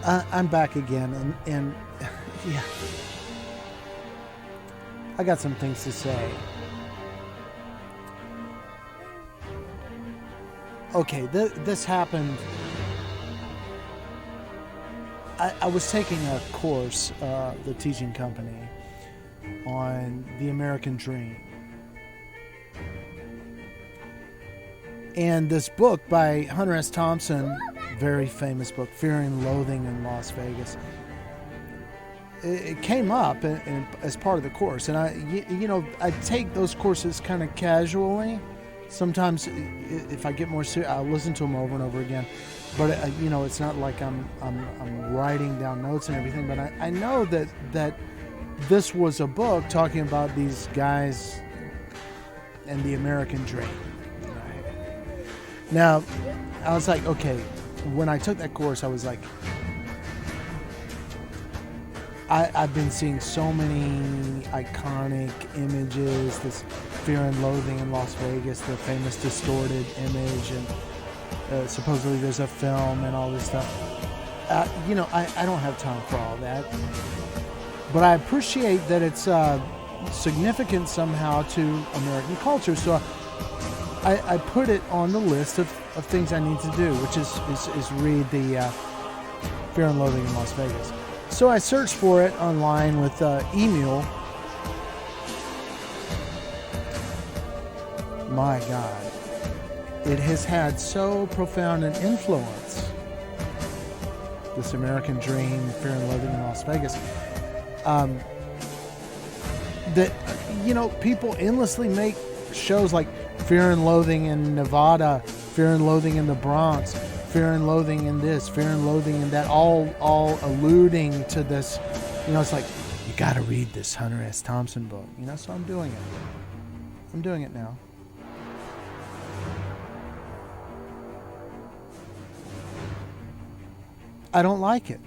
I'm back again, and yeah, I got some things to say. Okay, this happened. I was taking a course, the teaching company, on the American Dream. And this book by Hunter S. Thompson, very famous book, Fear and Loathing in Las Vegas, it came up as part of the course. And I take those courses kind of casually. Sometimes if I get more serious, I'll listen to them over and over again. But it's not like I'm writing down notes and everything. But I know that this was a book talking about these guys and the American Dream. Right? Now, I was like, okay. When I took that course, I was like, I've been seeing so many iconic images. This Fear and Loathing in Las Vegas, the famous distorted image, and supposedly there's a film and all this stuff. I don't have time for all that. But I appreciate that it's significant somehow to American culture. So I put it on the list of things I need to do, which is read the Fear and Loathing in Las Vegas. So I searched for it online with Emule. My God, it has had so profound an influence, this American Dream, Fear and Loathing in Las Vegas, that people endlessly make shows like Fear and Loathing in Nevada, Fear and Loathing in the Bronx, Fear and Loathing in this, Fear and Loathing in that, all alluding to this. It's like, you got to read this Hunter S. Thompson book. So I'm doing it. I'm doing it now. I don't like it.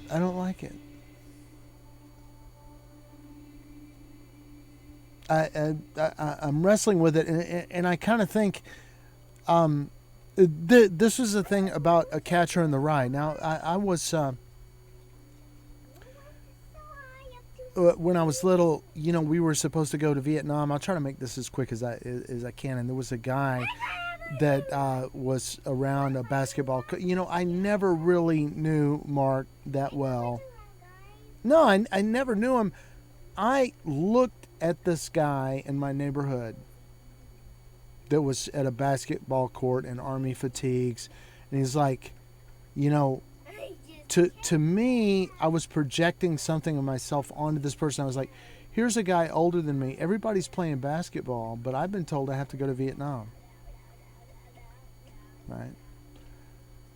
I don't like it. I'm wrestling with it, and I kind of think this was the thing about A Catcher in the Rye. Now, I was when I was little, we were supposed to go to Vietnam. I'll try to make this as quick as I can. And there was a guy that was around a basketball. I never really knew Mark that well. No, I never knew him. I looked at this guy in my neighborhood that was at a basketball court in Army fatigues, and he's like, to me, I was projecting something of myself onto this person. I was like, here's a guy older than me. Everybody's playing basketball, but I've been told I have to go to Vietnam. Right?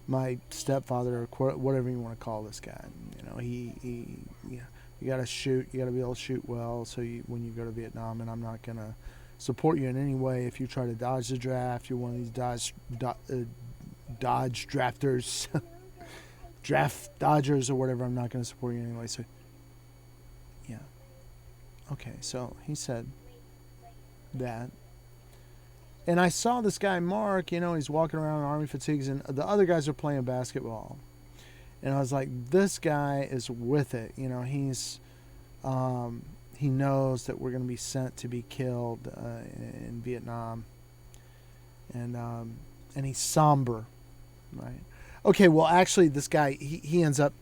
My stepfather, or whatever you want to call this guy, you got to shoot. You got to be able to shoot well. So when you go to Vietnam, and I'm not gonna support you in any way if you try to dodge the draft. You're one of these dodge drafters, draft dodgers or whatever. I'm not gonna support you anyway. So yeah, okay. So he said that. And I saw this guy, Mark, he's walking around in Army fatigues, and the other guys are playing basketball. And I was like, this guy is with it. He's, he knows that we're going to be sent to be killed in Vietnam. And he's somber, right? Okay, well, actually, this guy, he ends up,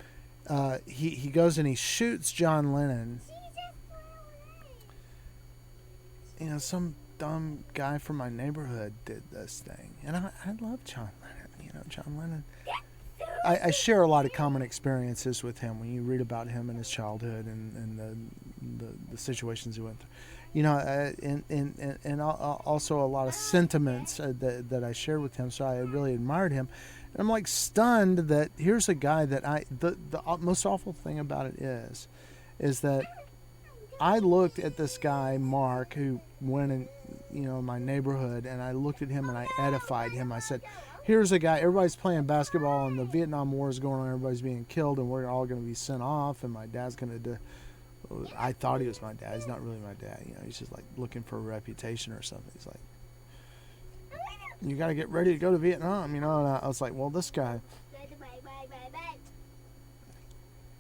he goes and he shoots John Lennon. Some dumb guy from my neighborhood did this thing, and I love John Lennon. John Lennon. I share a lot of common experiences with him when you read about him and his childhood and the situations he went through. And also a lot of sentiments that I shared with him. So I really admired him. And I'm like stunned that here's a guy that the most awful thing about it is that I looked at this guy, Mark, who went in my neighborhood, and I looked at him and I edified him. I said, here's a guy, everybody's playing basketball and the Vietnam War is going on, everybody's being killed, and we're all going to be sent off, and my dad's going to I thought he was my dad. He's not really my dad. He's just like looking for a reputation or something. He's like, you got to get ready to go to Vietnam, And I was like, well, this guy,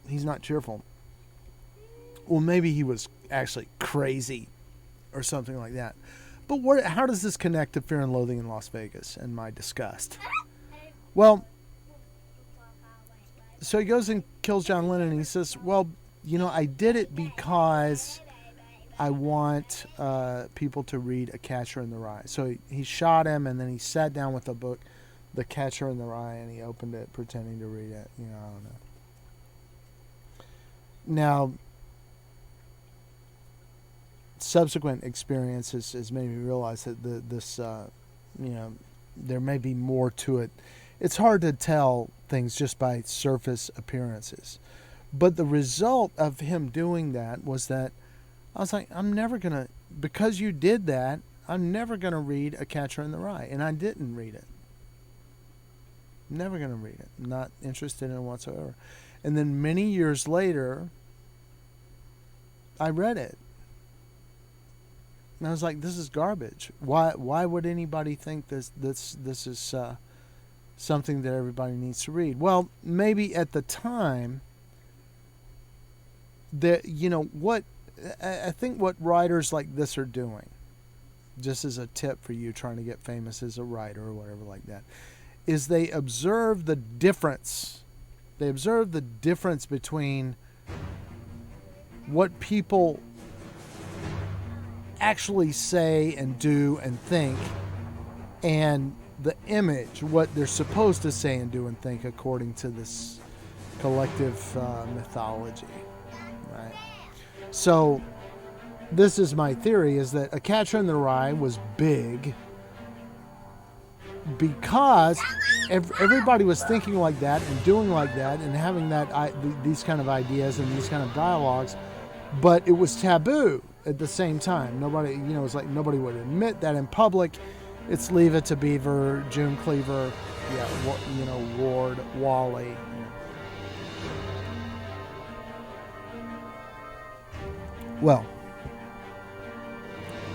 He's not cheerful. Well, maybe he was actually crazy or something like that. But how does this connect to Fear and Loathing in Las Vegas and my disgust? Well, so he goes and kills John Lennon, and he says, well, I did it because I want people to read A Catcher in the Rye. So he shot him, and then he sat down with a book, The Catcher in the Rye, and he opened it pretending to read it. I don't know. Now, subsequent experiences has made me realize that there may be more to it. It's hard to tell things just by surface appearances. But the result of him doing that was that I was like, because you did that, I'm never going to read A Catcher in the Rye. And I didn't read it. Never going to read it. Not interested in it whatsoever. And then many years later, I read it. And I was like, this is garbage. Why would anybody think this is something that everybody needs to read? Well, maybe at the time, I think what writers like this are doing, just as a tip for you trying to get famous as a writer or whatever like that, is they observe the difference. They observe the difference between what people actually say and do and think and the image, what they're supposed to say and do and think according to this collective mythology, right? So this is my theory, is that A Catcher in the Rye was big because everybody was thinking like that and doing like that and having these kind of ideas and these kind of dialogues, but it was taboo at the same time. Nobody, it's like nobody would admit that in public. It's Leave It to Beaver, June Cleaver, Ward, Wally. Well,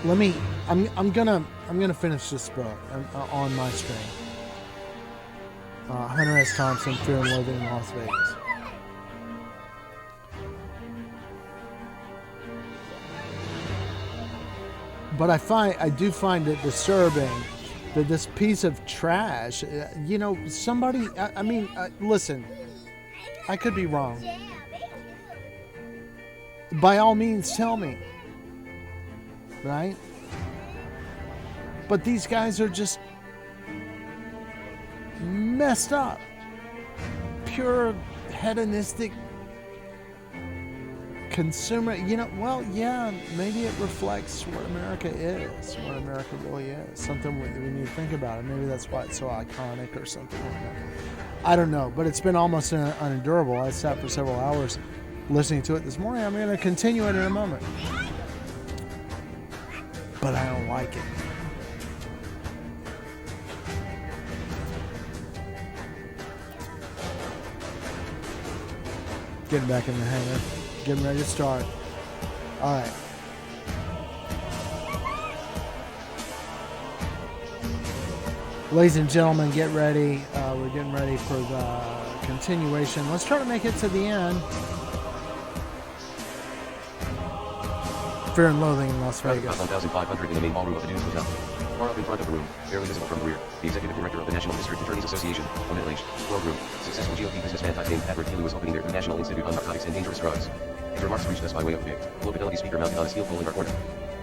I'm gonna finish this book on my screen. Hunter S. Thompson, Fear and Loathing in Las Vegas. But I do find it disturbing that this piece of trash, somebody, listen, I could be wrong. By all means, tell me. Right? But these guys are just messed up. Pure hedonistic consumer. Maybe it reflects what America is, what America really is. Something we need to think about it. Maybe that's why it's so iconic or something like that. I don't know, but it's been almost unendurable. I sat for several hours listening to it this morning. I'm going to continue it in a moment. But I don't like it. Getting back in the hangar. Getting ready to start. All right. Ladies and gentlemen, get ready. We're getting ready for the continuation. Let's try to make it to the end. Fear and Loathing in Las Vegas. 1500 in the main ballroom of the Dunes Hotel. Far up in front of the room, barely visible from the rear, the executive director of the National District Attorneys Association, a middle-aged, well-groomed, successful GOP businessman type named Edward Healy was opening their National Institute on Narcotics and Dangerous Drugs. His remarks reached us by way of a big, low-fidelity speaker mounted on a steel pole in our corner.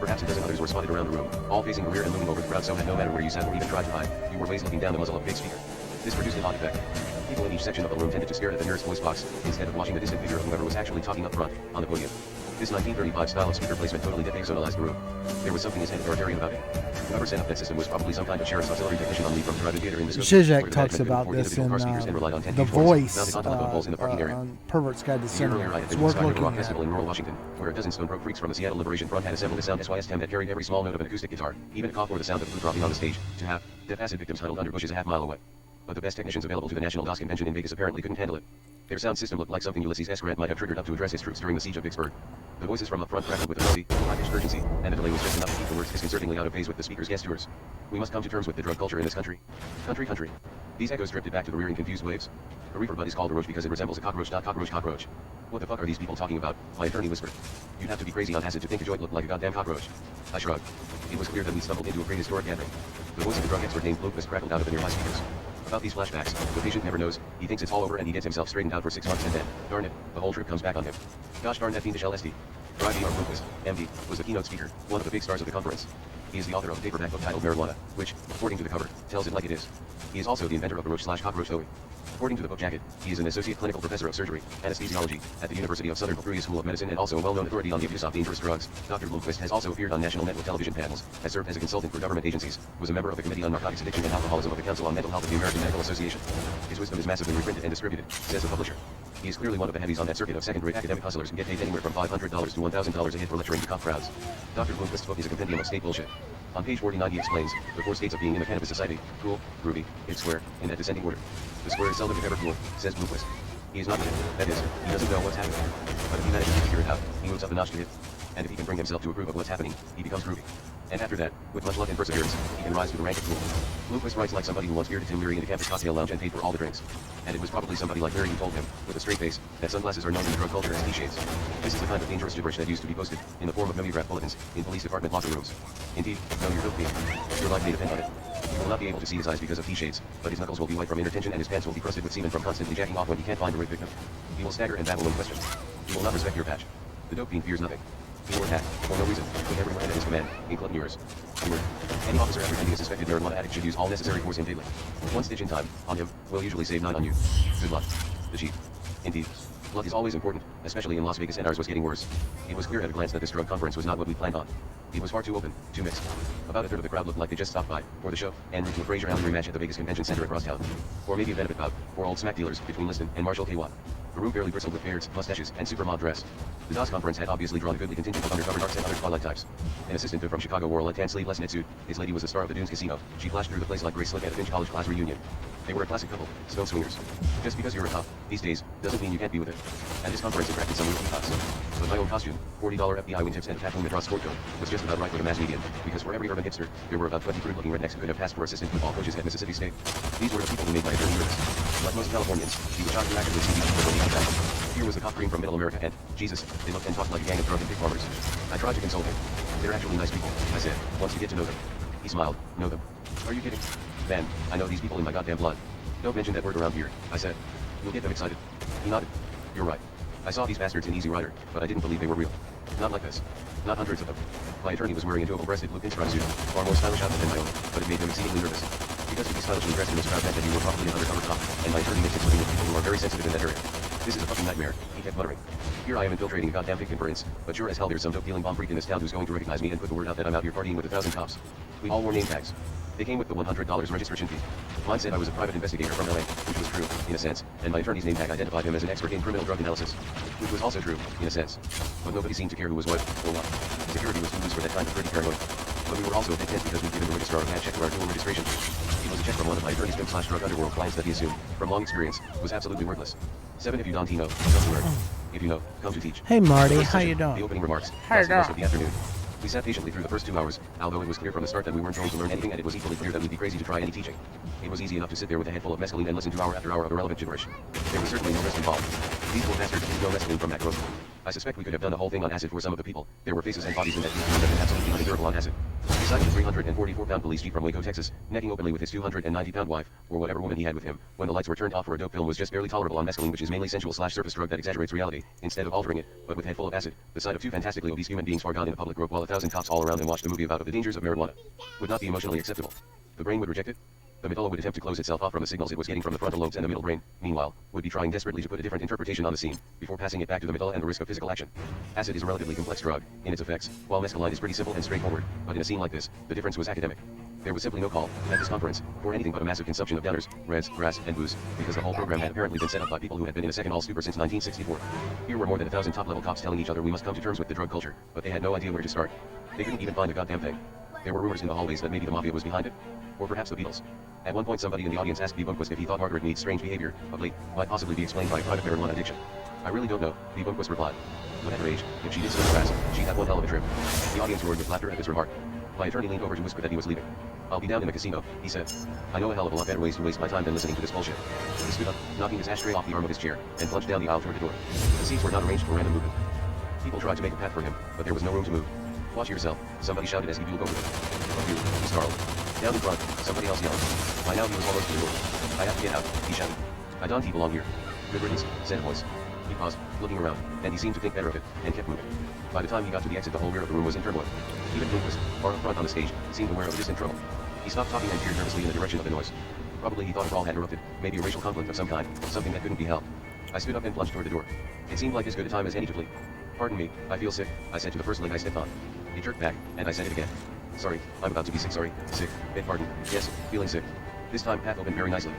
Perhaps a dozen others were spotted around the room, all facing the rear and looming over the crowd, so that no matter where you sat or even tried to hide, you were always looking down the muzzle of a big speaker. This produced an odd effect. People in each section of the room tended to stare at the nearest voice box, instead of watching the distant figure of whoever was actually talking up front, on the podium. This 1935 style of speaker placement totally depersonalized the room. There was something authoritarian about it. Whoever set up that system was probably some kind of sheriff's auxiliary technician on leave from Toronto Theatre in the Zizek talks about this in The Voice, on Pervert's Guide to Cinema. It's worth looking at. Festival in rural Washington, where a dozen stone broke freaks from the Seattle Liberation Front had assembled a sound SYS-10 that carried every small note of an acoustic guitar, even a cough or the sound of glue dropping on the stage, to have deaf acid victims huddled under bushes a half mile away. But the best technicians available to the National DOS Convention in Vegas apparently couldn't handle it. Their sound system looked like something Ulysses S. Grant might have triggered up to address his troops during the siege of Vicksburg. The voices from up front crackled with a noisy, high-pitched urgency, and the delay was just enough to keep the words disconcertingly out of phase with the speaker's guest tours. We must come to terms with the drug culture in this country. Country. These echoes drifted back to the rear in confused waves. A reefer bud is called a roach because it resembles a cockroach. Cockroach. What the fuck are these people talking about? My attorney whispered. You'd have to be crazy on acid to think a joint looked like a goddamn cockroach. I shrugged. It was clear that we stumbled into a prehistoric gathering. The voice of the drug expert named Blomquist crackled out of the nearby speakers. About these flashbacks, the patient never knows. He thinks it's all over and he gets himself straightened out for 6 months and then, darn it, the whole trip comes back on him. Gosh darn that fiendish LSD. Dr. Blomquist, MD, was the keynote speaker, one of the big stars of the conference. He is the author of a paperback book titled Marijuana, which, according to the cover, tells it like it is. He is also the inventor of the roach/cockroach toy. According to the book jacket, he is an associate clinical professor of surgery, anesthesiology, at the University of Southern California School of Medicine and also a well-known authority on the abuse of dangerous drugs. Dr. Blomquist has also appeared on national network television panels, has served as a consultant for government agencies, was a member of the Committee on Narcotics Addiction and Alcoholism of the Council on Mental Health of the American Medical Association. His wisdom is massively reprinted and distributed, says the publisher. He is clearly one of the heavies on that circuit of second-rate academic hustlers who get paid anywhere from $500 to $1,000 a hit for lecturing to cop crowds. Dr. Blomquist's book is a compendium of state bullshit. On page 49 he explains, the 4 states of being in the cannabis society: cool, groovy, it's square, in that descending order. The square is seldom if ever cool, says Blomquist. He is not in it, that is, he doesn't know what's happening. But if he manages to figure it out, he moves up a notch to hit. And if he can bring himself to approve of what's happening, he becomes groovy. And after that, with much luck and perseverance, he can rise to the rank of cool. Blomquist writes like somebody who once bearded Tim Leary in the campus cocktail lounge and paid for all the drinks. And it was probably somebody like Leary who told him, with a straight face, that sunglasses are known in the drug culture as T-shades. This is the kind of dangerous gibberish that used to be posted, in the form of mimeograph bulletins, in police department locker rooms. Indeed, know your dope fiend. Your life may depend on it. You will not be able to see his eyes because of T-shades, but his knuckles will be white from inner tension and his pants will be crusted with semen from constantly jacking off when he can't find a rape victim. He will stagger and babble in question. He will not respect your patch. The dope fiend fears nothing. He will attack, for no reason, with every weapon at his command, including yours. Keyword. Any officer apprehending a suspected marijuana addict should use all necessary force him daily. 1 stitch in time, on him, will usually save 9 on you. Good luck. The chief. Indeed. Luck is always important, especially in Las Vegas, and ours was getting worse. It was clear at a glance that this drug conference was not what we planned on. It was far too open, too mixed. About a third of the crowd looked like they just stopped by, for the show, and route to a Fraser Alley rematch at the Vegas Convention Center across town. Or maybe a benefit bout, for old smack dealers, between Liston and Marshall K. Watt. The room barely bristled with beards, mustaches, and supermod dress. The DOS conference had obviously drawn a goodly contingent of undercover narcs and other twilight types. An assistant from Chicago wore a tan sleeveless knit suit. His lady was a star of the Dunes Casino. She flashed through the place like Grace Slick at a Finch College class reunion. They were a classic couple, stone swingers. Just because you're a top, these days, doesn't mean you can't be with it. At his conference attracted some rookie tots. But my own costume, $40 FBI wingtips and a tattoo Madras sport coat, was just about right for the mass median, because for every urban hipster, there were about 20 crude-looking rednecks who could have passed for assistant football coaches at Mississippi State. These were the people who made my attorney nervous. Like most Californians, he was shocked to actively see these people when he got back. Here was the cop cream from Middle America and, Jesus, they looked and talked like a gang of drunken pig farmers. I tried to console him. They're actually nice people, I said, once you get to know them. He smiled. Know them? Are you kidding? Man, I know these people in my goddamn blood. Don't mention that word around here, I said. You'll get them excited. He nodded. You're right. I saw these bastards in Easy Rider, but I didn't believe they were real. Not like this. Not hundreds of them. My attorney was wearing a double-breasted blue pinstripe suit, far more stylish outfit than my own, but it made him exceedingly nervous. Because to be stylishly dressed in this crowd meant that you were probably an undercover cop, and my attorney mixed living with people who are very sensitive in that area. This is a fucking nightmare, he kept muttering. Here I am infiltrating a goddamn pig conference, but sure as hell there's some dope-dealing bomb freak in this town who's going to recognize me and put the word out that I'm out here partying with 1,000 cops. We all wore name tags. They came with the $100 registration fee. Mine said I was a private investigator from LA, which was true, in a sense, and my attorney's name tag identified him as an expert in criminal drug analysis, which was also true, in a sense. But nobody seemed to care who was what, or what. Security was too loose for that kind of pretty paranoid. But we were also a bit tense because we'd given the registrar a bad check for our dual registration. It was a check from one of my attorney's pimp/drug underworld clients that he assumed, from long experience, was absolutely worthless. 7 if you don't know, come to learn. If you know, come to teach. Hey Marty, First how session, you doing? The opening remarks. How you Most of doing? the afternoon. We sat patiently through the first 2 hours, although it was clear from the start that we weren't going to learn anything, and it was equally clear that we'd be crazy to try any teaching. It was easy enough to sit there with a head full of mescaline and listen to hour after hour of irrelevant gibberish. There was certainly no risk involved. These poor bastards didn't know mescaline from macros. I suspect we could have done the whole thing on acid for some of the people. There were faces and bodies in that room that had absolutely unendurable on acid. Besides the 344-pound police chief from Waco, Texas, necking openly with his 290-pound wife, or whatever woman he had with him, when the lights were turned off for a dope film was just barely tolerable on mescaline, which is mainly sensual/surface drug that exaggerates reality, instead of altering it, but with head full of acid, the sight of 2 fantastically obese human beings far gone in a public group while 1,000 cops all around them watched a movie about the dangers of marijuana would not be emotionally acceptable. The brain would reject it. The medulla would attempt to close itself off from the signals it was getting from the frontal lobes, and the middle brain, meanwhile, would be trying desperately to put a different interpretation on the scene, before passing it back to the medulla and the risk of physical action. Acid is a relatively complex drug, in its effects, while mescaline is pretty simple and straightforward, but in a scene like this, the difference was academic. There was simply no call, at this conference, for anything but a massive consumption of downers, reds, grass, and booze, because the whole program had apparently been set up by people who had been in a second all stupor since 1964. Here were more than 1,000 top-level cops telling each other we must come to terms with the drug culture, but they had no idea where to start. They couldn't even find a goddamn thing. There were rumors in the hallways that maybe the mafia was behind it. Or perhaps the Beatles. At one point somebody in the audience asked B. Blomquist if he thought Margaret Mead's strange behavior, of late, might possibly be explained by private marijuana addiction. I really don't know, B. Blomquist replied. But at her age, if she did smoke grass, she'd have one hell of a trip. The audience roared with laughter at this remark. My attorney leaned over to whisper that he was leaving. I'll be down in the casino, he said. I know a hell of a lot better ways to waste my time than listening to this bullshit. He stood up, knocking his ashtray off the arm of his chair, and plunged down the aisle toward the door. The seats were not arranged for random movement. People tried to make a path for him, but there was no room to move. Watch yourself, somebody shouted as he dueled over them. Fuck you, he snarled. Down in front, somebody else yelled. By now he was almost to the door. I have to get out, he shouted. I don't belong here. Good riddance, said a voice. He paused, looking around, and he seemed to think better of it, and kept moving. By the time he got to the exit, the whole rear of the room was in turmoil. Even Lindquist, far up front on the stage, seemed aware of distant trouble. He stopped talking and peered nervously in the direction of the noise. Probably he thought a brawl had erupted, maybe a racial conflict of some kind, something that couldn't be helped. I stood up and plunged toward the door. It seemed like as good a time as any to flee. Pardon me, I feel sick, I said to the first leg I stepped on. It jerked back, and I said it again. Sorry, I'm about to be sick, sorry, sick, beg pardon, yes, feeling sick. This time path opened very nicely.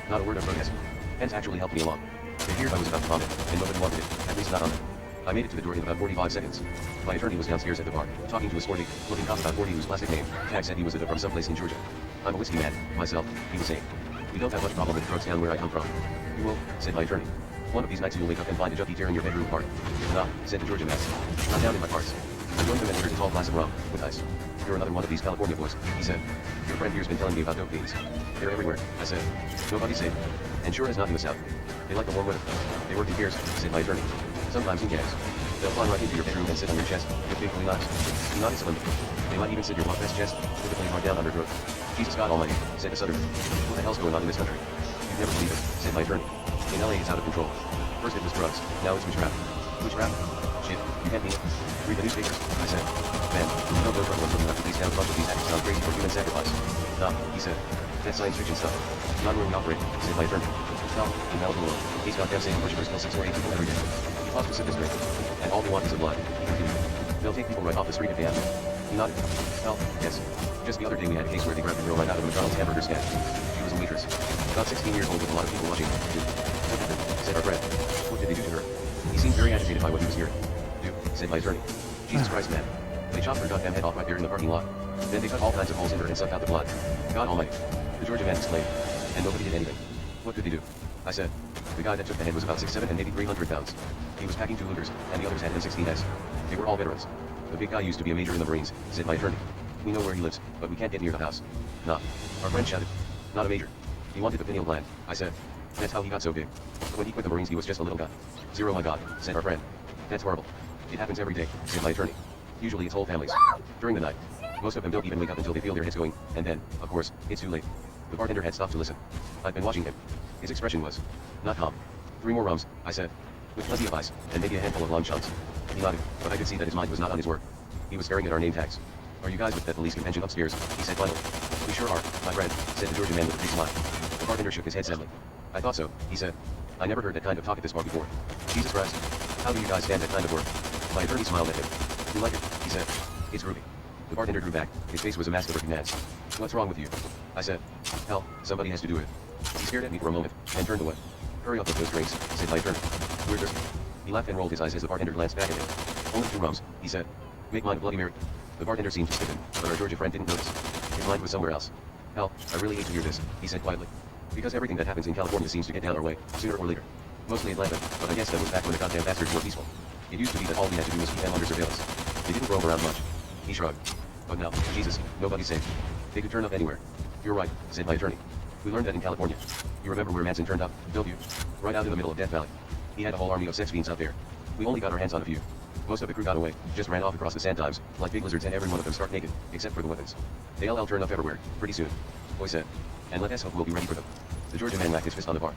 Not a word of protest. Hands actually helped me along. They feared I was about to vomit, and nobody wanted it, at least not on them. I made it to the door in about 45 seconds. My attorney was downstairs at the bar, talking to a sporty, looking cop about 40 whose plastic name tag said he was from someplace in Georgia. I'm a whiskey man, myself, he was saying. We don't have much problem with drugs down where I come from. You will, said my attorney. One of these nights you'll wake up and find a junkie tearing your bedroom apart. Nah, said the Georgia man. Not down in my parts. I'm going to and ordered a tall glass of rum, with ice. You're another one of these California boys, he said. Your friend here's been telling me about dope fiends. They're everywhere, I said. Nobody's safe. And sure as not in the South. They like the warm weather. They work in pairs, said my attorney. Sometimes in gangs. They'll climb right into your bedroom and sit on your chest, with big blue eyes. He nodded solemnly. They might even sit your walk-past chest, with a flame hard down on their throat. Jesus God Almighty, said the Southerner. What the hell's going on in this country? You'd never believe it, said my attorney. In LA it's out of control. First it was drugs, now it's witchcraft. Witchcraft? Shit, you can't mean it. Read the newspapers, I said. Man, you don't know trouble until you have to face down a bunch of these acts sound crazy for human sacrifice. Nah, he said. That's science fiction stuff. Not where we operate, said my attorney. Hell, in Malibu alone, these goddamn same worshippers kill 6 or 8 people every day. He paused to sip his drink. And all they want is the blood, he continued. They'll take people right off the street if they have to. He nodded. Hell, yes. Just the other day we had a case where they grabbed a girl right out of a McDonald's hamburger stand. She was a waitress. About 16 years old with a lot of people watching. What did they, said our friend. What did they do to her? He seemed very agitated by what he was hearing. Do, said my attorney. Jesus Christ, man. They chopped her goddamn head off right there in the parking lot. Then they cut all kinds of holes in her and sucked out the blood. God Almighty. The Georgia man exclaimed. And nobody did anything. What could they do? I said. The guy that took the head was about 6'7" and maybe 300 pounds. He was packing 2 Lugers, and the others had M16s. They were all veterans. The big guy used to be a major in the Marines, said my attorney. We know where he lives, but we can't get near the house. Nah. Our friend shouted. Not a major. He wanted the pineal gland, I said. That's how he got so big. When he quit the Marines he was just a little guy. Zero my god, said our friend. That's horrible. It happens every day, said my attorney. Usually it's whole families. During the night. Most of them don't even wake up until they feel their heads going, and then, of course, it's too late. The bartender had stopped to listen. I'd been watching him. His expression was not calm. 3 more rums, I said. With plenty of ice, and maybe a handful of long shots. He nodded, but I could see that his mind was not on his work. He was staring at our name tags. Are you guys with that police convention upstairs? He said finally. We sure are, my friend, said the Georgian man with a big smile. The bartender shook his head sadly. I thought so, he said. I never heard that kind of talk at this bar before. Jesus Christ. How do you guys stand that kind of work? My attorney smiled at him. You like it, he said. It's groovy. The bartender drew back. His face was a mask of repugnance. What's wrong with you? I said. Hell, somebody has to do it. He stared at me for a moment, and turned away. Hurry up with those drinks, said my attorney. We're thirsty. He laughed and rolled his eyes as the bartender glanced back at him. Only 2 rums, he said. Make mine a Bloody Mary. The bartender seemed to stiffen, but our Georgia friend didn't notice. His mind was somewhere else. Hell, I really hate to hear this, he said quietly. Because everything that happens in California seems to get down our way, sooner or later. Mostly Atlanta, but I guess that was back when the goddamn bastards were peaceful. It used to be that all we had to do was keep them under surveillance. They didn't roam around much. He shrugged. But now, Jesus, nobody's safe. They could turn up anywhere. You're right, said my attorney. We learned that in California. You remember where Manson turned up, don't you? Right out in the middle of Death Valley. He had a whole army of sex fiends out there. We only got our hands on a few. Most of the crew got away, just ran off across the sand dives, like big lizards, and every one of them stark naked, except for the weapons. They'll turn up everywhere, pretty soon. Boy said. And let us hope we'll be ready for them. The Georgia man whacked his fist on the bar.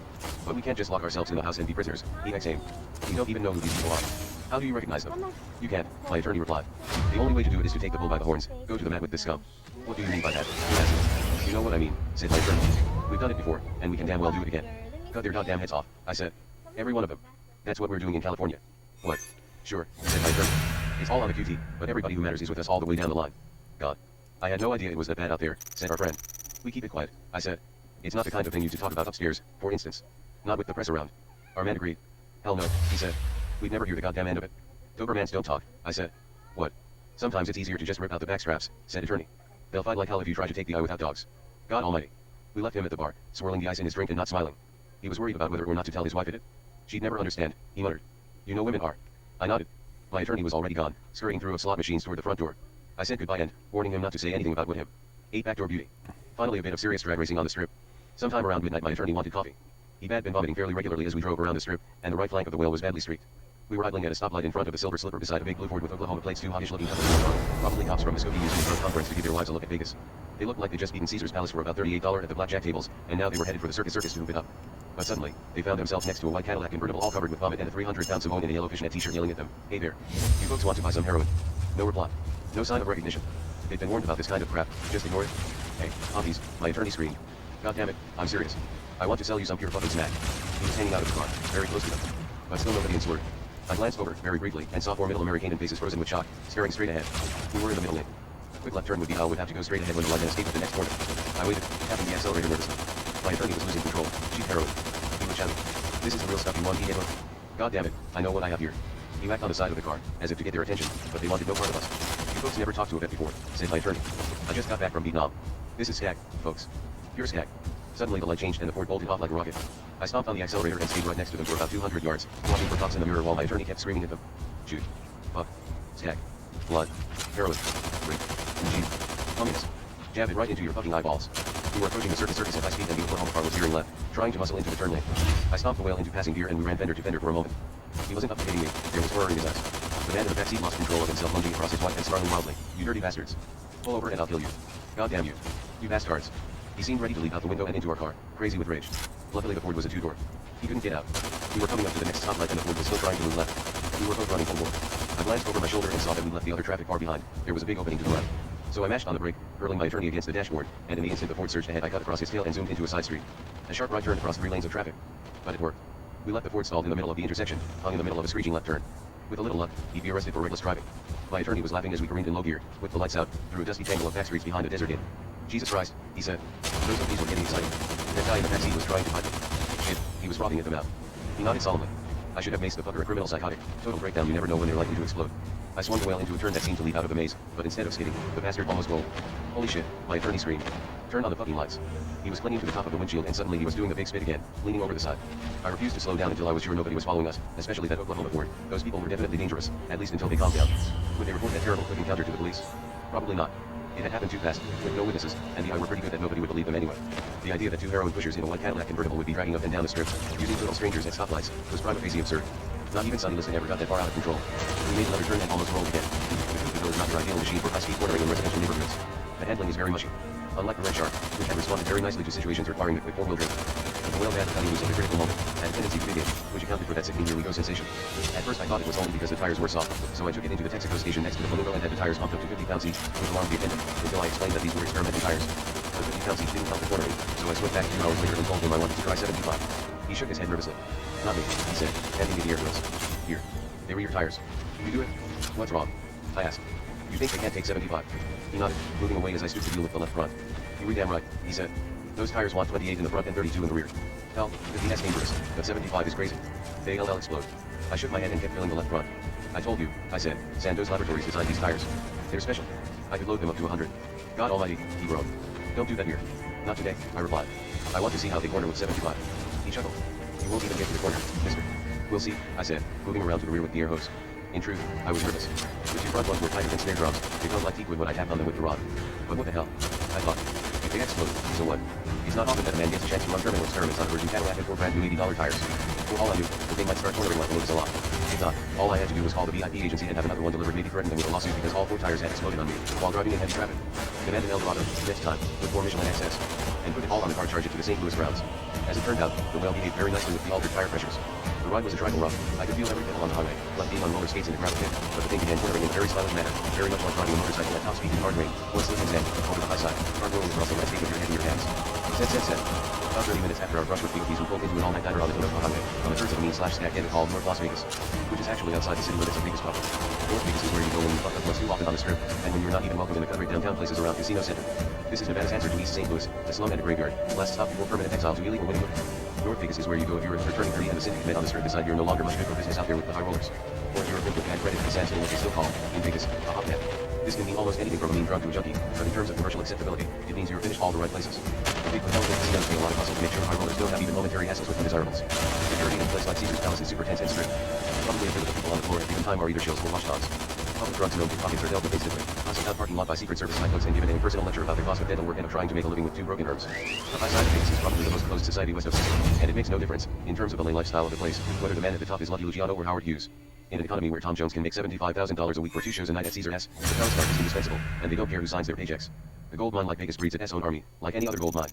But we can't just lock ourselves in the house and be prisoners, he exclaimed. We don't even know who these people are. How do you recognize them? You can't, my attorney replied. The only way to do it is to take the bull by the horns, go to the mat with this scum. What do you mean by that? He asked. You know what I mean, said my attorney. We've done it before, and we can damn well do it again. Cut their goddamn heads off, I said. Every one of them. That's what we're doing in California. What? Sure, said my attorney. It's all on the QT, but everybody who matters is with us all the way down the line. God. I had no idea it was that bad out there, said our friend. We keep it quiet, I said. It's not the kind of thing you to talk about upstairs, for instance. Not with the press around. Our man agreed. Hell no, he said. We'd never hear the goddamn end of it. Dobermans don't talk, I said. What? Sometimes it's easier to just rip out the backstraps, said attorney. They'll fight like hell if you try to take the eye without dogs. God Almighty. We left him at the bar, swirling the ice in his drink and not smiling. He was worried about whether or not to tell his wife it. She'd never understand, he muttered. You know women are. I nodded. My attorney was already gone, scurrying through of slot machines toward the front door. I said goodbye and, warning him not to say anything about Woodham. 8 Backdoor Beauty. Finally a bit of serious drag racing on the strip. Sometime around midnight my attorney wanted coffee. He had been vomiting fairly regularly as we drove around the strip, and the right flank of the whale was badly streaked. We were idling at a stoplight in front of the Silver Slipper beside a big blue Ford with Oklahoma plates, 2 hoggish-looking couples in the front, probably cops from Muskogee using a conference to give their wives a look at Vegas. They looked like they'd just beaten Caesar's Palace for about $38 at the blackjack tables, and now they were headed for the circus to hoop it up. But suddenly, they found themselves next to a white Cadillac convertible all covered with vomit and a 300-pound Samoan in a yellow fishnet t-shirt yelling at them, "Hey there. You folks want to buy some heroin?" No reply. No sign of recognition. They'd been warned about this kind of crap. Just ignore it. "Hey, hotties," my attorney screamed. "God damn it, I'm serious. I want to sell you some pure fucking smack." He was hanging out of the car, very close to them. But still nobody answered. I glanced over, very briefly, and saw 4 middle American faces frozen with shock, staring straight ahead. We were in the middle lane. A quick left turn would be how I would have to go straight ahead when the light and escape at the next corner. I waited, tapping the accelerator nervously. My attorney was losing control. Cheap heroin. He was shouting, "This is the real stuff you want, Diego." "God damn it, I know what I have here." He whacked on the side of the car, as if to get their attention, but they wanted no part of us. "You folks never talked to a vet before," said my attorney. "I just got back from Vietnam. This is Skag, folks. Pure Skag." Suddenly the light changed and the Ford bolted off like a rocket. I stomped on the accelerator and stayed right next to them for about 200 yards, watching for cops in the mirror while my attorney kept screaming at them. "Shoot. Fuck. Skag. Blood. Heroin. Rape. Cheat. Communist. Jab it right into your fucking eyeballs." We were approaching the circus at high speed and the Oklahoma car was veering left, trying to muscle into the turn lane. I stomped the whale into passing gear and we ran fender to fender for a moment. He wasn't up to hitting me, there was horror in his eyes. The man in the backseat lost control of himself, lunging across his wife and snarling wildly, "You dirty bastards. Pull over and I'll kill you. God damn you. You bastards." He seemed ready to leap out the window and into our car, crazy with rage. Luckily the Ford was a two-door. He couldn't get out. We were coming up to the next stoplight and the Ford was still trying to move left. We were both running full bore. I glanced over my shoulder and saw that we left the other traffic far behind. There was a big opening to the right. So I mashed on the brake, hurling my attorney against the dashboard, and in the instant the Ford surged ahead I cut across his tail and zoomed into a side street. A sharp right turn across 3 lanes of traffic. But it worked. We left the Ford stalled in the middle of the intersection, hung in the middle of a screeching left turn. With a little luck, he'd be arrested for reckless driving. My attorney was laughing as we careened in low gear, with the lights out, through a dusty tangle of back streets behind a desert inn. "Jesus Christ," he said. Those of these were getting excited. That guy in the backseat was trying to fight me. Shit, he was frothing at the mouth. He nodded solemnly. I should have maced the fucker, a criminal psychotic. Total breakdown, you never know when they're likely to explode. I swung the whale into a turn that seemed to lead out of the maze, but instead of skidding, the bastard almost rolled. "Holy shit," my attorney screamed. "Turn on the fucking lights." He was clinging to the top of the windshield and suddenly he was doing the big spit again, leaning over the side. I refused to slow down until I was sure nobody was following us, especially that Oklahoma Ford. Those people were definitely dangerous, at least until they calmed down. Would they report that terrible quick encounter to the police? Probably not. It had happened too fast, with no witnesses, and the odds were pretty good that nobody would believe them anyway. The idea that 2 heroin pushers in a white Cadillac convertible would be dragging up and down the strip, using total strangers at stoplights, was prima facie absurd. Not even Sonny Liston ever got that far out of control. We made another turn and almost rolled again. The Coupe is not your ideal machine for high-speed cornering in residential neighborhoods. The handling is very mushy. Unlike the Red Shark, which had responded very nicely to situations requiring a quick 4-wheel drive. The whale had cutting loose at the critical moment, had a tendency to dig in, which accounted for that sickening here we go sensation. At first I thought it was only because the tires were soft, so I took it into the Texaco station next to the Flamingo and had the tires pumped up to 50 pounds each, which alarmed the attendant, until I explained that these were experimental tires. The 50 pounds each didn't help the cornering, so I switched back 2 hours later and told him I wanted to try 75. He shook his head nervously. "Not me," he said, handing me the air hose. "Here. They were your tires. You do it?" "What's wrong?" I asked. "You think they can't take 75? He nodded, moving away as I stooped to deal with the left front. "You were damn right," he said. "Those tires want 28 in the front and 32 in the rear. Hell, 50 that's dangerous, but 75 is crazy. They'll explode." I shook my head and kept filling the left front. "I told you," I said, "Sandoz Laboratories designed these tires. They're special. I could load them up to 100. God almighty," he groaned. "Don't do that here." "Not today," I replied. "I want to see how they corner with 75. He chuckled. "You won't even get to the corner, mister." "We'll see," I said, moving around to the rear with the air hose. In truth, I was nervous. The 2 front ones were tighter than snare drums. They felt like teakwood when I tapped on them with the rod. But what the hell? I thought. If they explode, so what? It's not often that a man gets a chance to run terminal experiments on a virgin Cadillac and 4 brand new $80 tires. For all I knew, the thing might start cornering like a Lotus a lot. If not, all I had to do was call the VIP agency and have another one delivered, maybe threaten them with a lawsuit because all 4 tires had exploded on me while driving in heavy traffic. Demand an Eldorado, next time, with 4 Michelin XS. And put it all on the car, charge it to the St. Louis grounds. As it turned out, the whale behaved very nicely with the altered tire pressures. The ride was a trifle rough. I could feel every pedal on the highway, like being on roller skates in a crowded pit, but the thing began cornering in a very stylish manner, very much like riding a motorcycle at top speed in hard rain, one slip and sand, over the high side, hard rolling across the landscape with your head in your hands. Set. About 30 minutes after our brush with DOTs, we pulled into an all-night diner on the Tinoco Highway, on the skirts of a mean/snack inn called North Las Vegas, which is actually outside the city limits of Vegas proper. North Vegas is where you go when you fuck up once too often on the strip, and when you're not even welcome in the cut-rate downtown places around Casino Center. This is Nevada's answer to East St. Louis, a slum and a graveyard, last stop before permanent exile to illegal winning. North Vegas is where you go if you're returning 30 and the syndicate men on the strip decide you're no longer much good for business out there with the high rollers. Or if you're a good with bad credit and sandstone, what they still call, in Vegas, a hotbed. This can mean almost anything from a mean drug to a junkie, but in terms of commercial acceptability, it means you're finished all the right places. Big hotels and casinos pay a lot of hustle to make sure high rollers don't have even momentary hassles with undesirables. Security in a place like Caesar's Palace is super tense and strict. Probably a third of the people on the floor at given time are either shills or watchdogs. Public drugs known pickpockets are dealt with instantly. Hustled out parking lot by Secret Service typos and given a personal lecture about the cost of dental work and of trying to make a living with 2 broken arms. The high side of Vegas is probably the most closed society west of 60, and it makes no difference, in terms of the lay lifestyle of the place, whether the man at the top is Lucky Luciano or Howard Hughes. In an economy where Tom Jones can make $75,000 a week for 2 shows a night at Caesar S, the power star is indispensable, and they don't care who signs their paychecks. The gold mine like Vegas breeds its own army, like any other gold mine.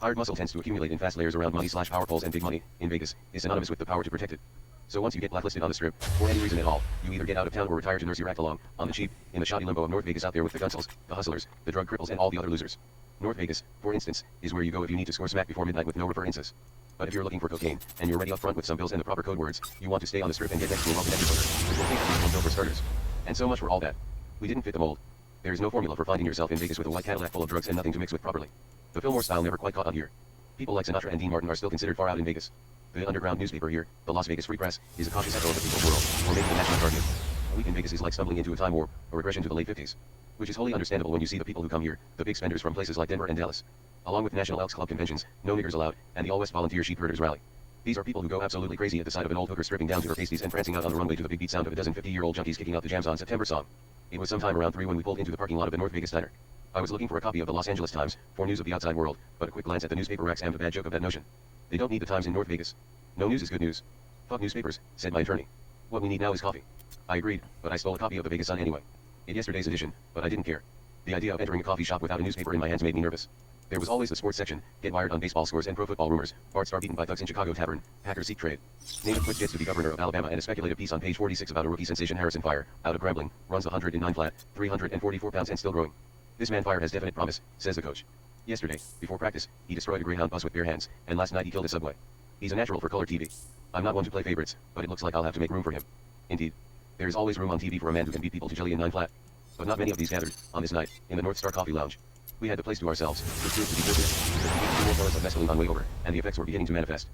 Hired muscle tends to accumulate in fast layers around money/power poles, and big money, in Vegas, is synonymous with the power to protect it. So once you get blacklisted on the strip, for any reason at all, you either get out of town or retire to nurse your act along, on the cheap, in the shoddy limbo of North Vegas out there with the gunsels, the hustlers, the drug cripples and all the other losers. North Vegas, for instance, is where you go if you need to score smack before midnight with no references. But if you're looking for cocaine, and you're ready up front with some bills and the proper code words, you want to stay on the strip and get next to a well-connected hooker, with cocaine at least one bill for starters. And so much for all that. We didn't fit the mold. There is no formula for finding yourself in Vegas with a white Cadillac full of drugs and nothing to mix with properly. The Fillmore style never quite caught on here. People like Sinatra and Dean Martin are still considered far out in Vegas. The underground newspaper here, the Las Vegas Free Press, is a cautious echo of the people's world, or maybe the National Guardian. A week in Vegas is like stumbling into a time warp, a regression to the late 50s. Which is wholly understandable when you see the people who come here, the big spenders from places like Denver and Dallas. Along with National Elks Club conventions, no niggers allowed, and the All West Volunteer Sheep Herders Rally. These are people who go absolutely crazy at the sight of an old hooker stripping down to her pasties and prancing out on the runway to the big beat sound of a dozen 50-year-old junkies kicking out the jams on September song. It was sometime around 3 when we pulled into the parking lot of the North Vegas Diner. I was looking for a copy of the Los Angeles Times, for news of the outside world, but a quick glance at the newspaper racks aimed a bad joke of that notion. They don't need the Times in North Vegas. No news is good news. Fuck newspapers, said my attorney. What we need now is coffee. I agreed, but I stole a copy of the Vegas Sun anyway. In yesterday's edition, but I didn't care. The idea of entering a coffee shop without a newspaper in my hands made me nervous. There was always the sports section, get wired on baseball scores and pro football rumors, Bart Starr beaten by thugs in Chicago tavern, Packers seek trade. Namath quits gets to be governor of Alabama, and a speculative piece on page 46 about a rookie sensation Harrison Fire, out of Grambling, runs 109 flat, 344 pounds and still growing. This man Fire has definite promise, says the coach. Yesterday, before practice, he destroyed a Greyhound bus with bare hands, and last night he killed a subway. He's a natural for color TV. I'm not one to play favorites, but it looks like I'll have to make room for him. Indeed. There is always room on TV for a man who can beat people to jelly in 9 flat. But not many of these gathered, on this night, in the North Star Coffee Lounge. We had the place to ourselves, which proved to be fortunate, because we ate 2 more bottles of mescaline on way over, and the effects were beginning to manifest.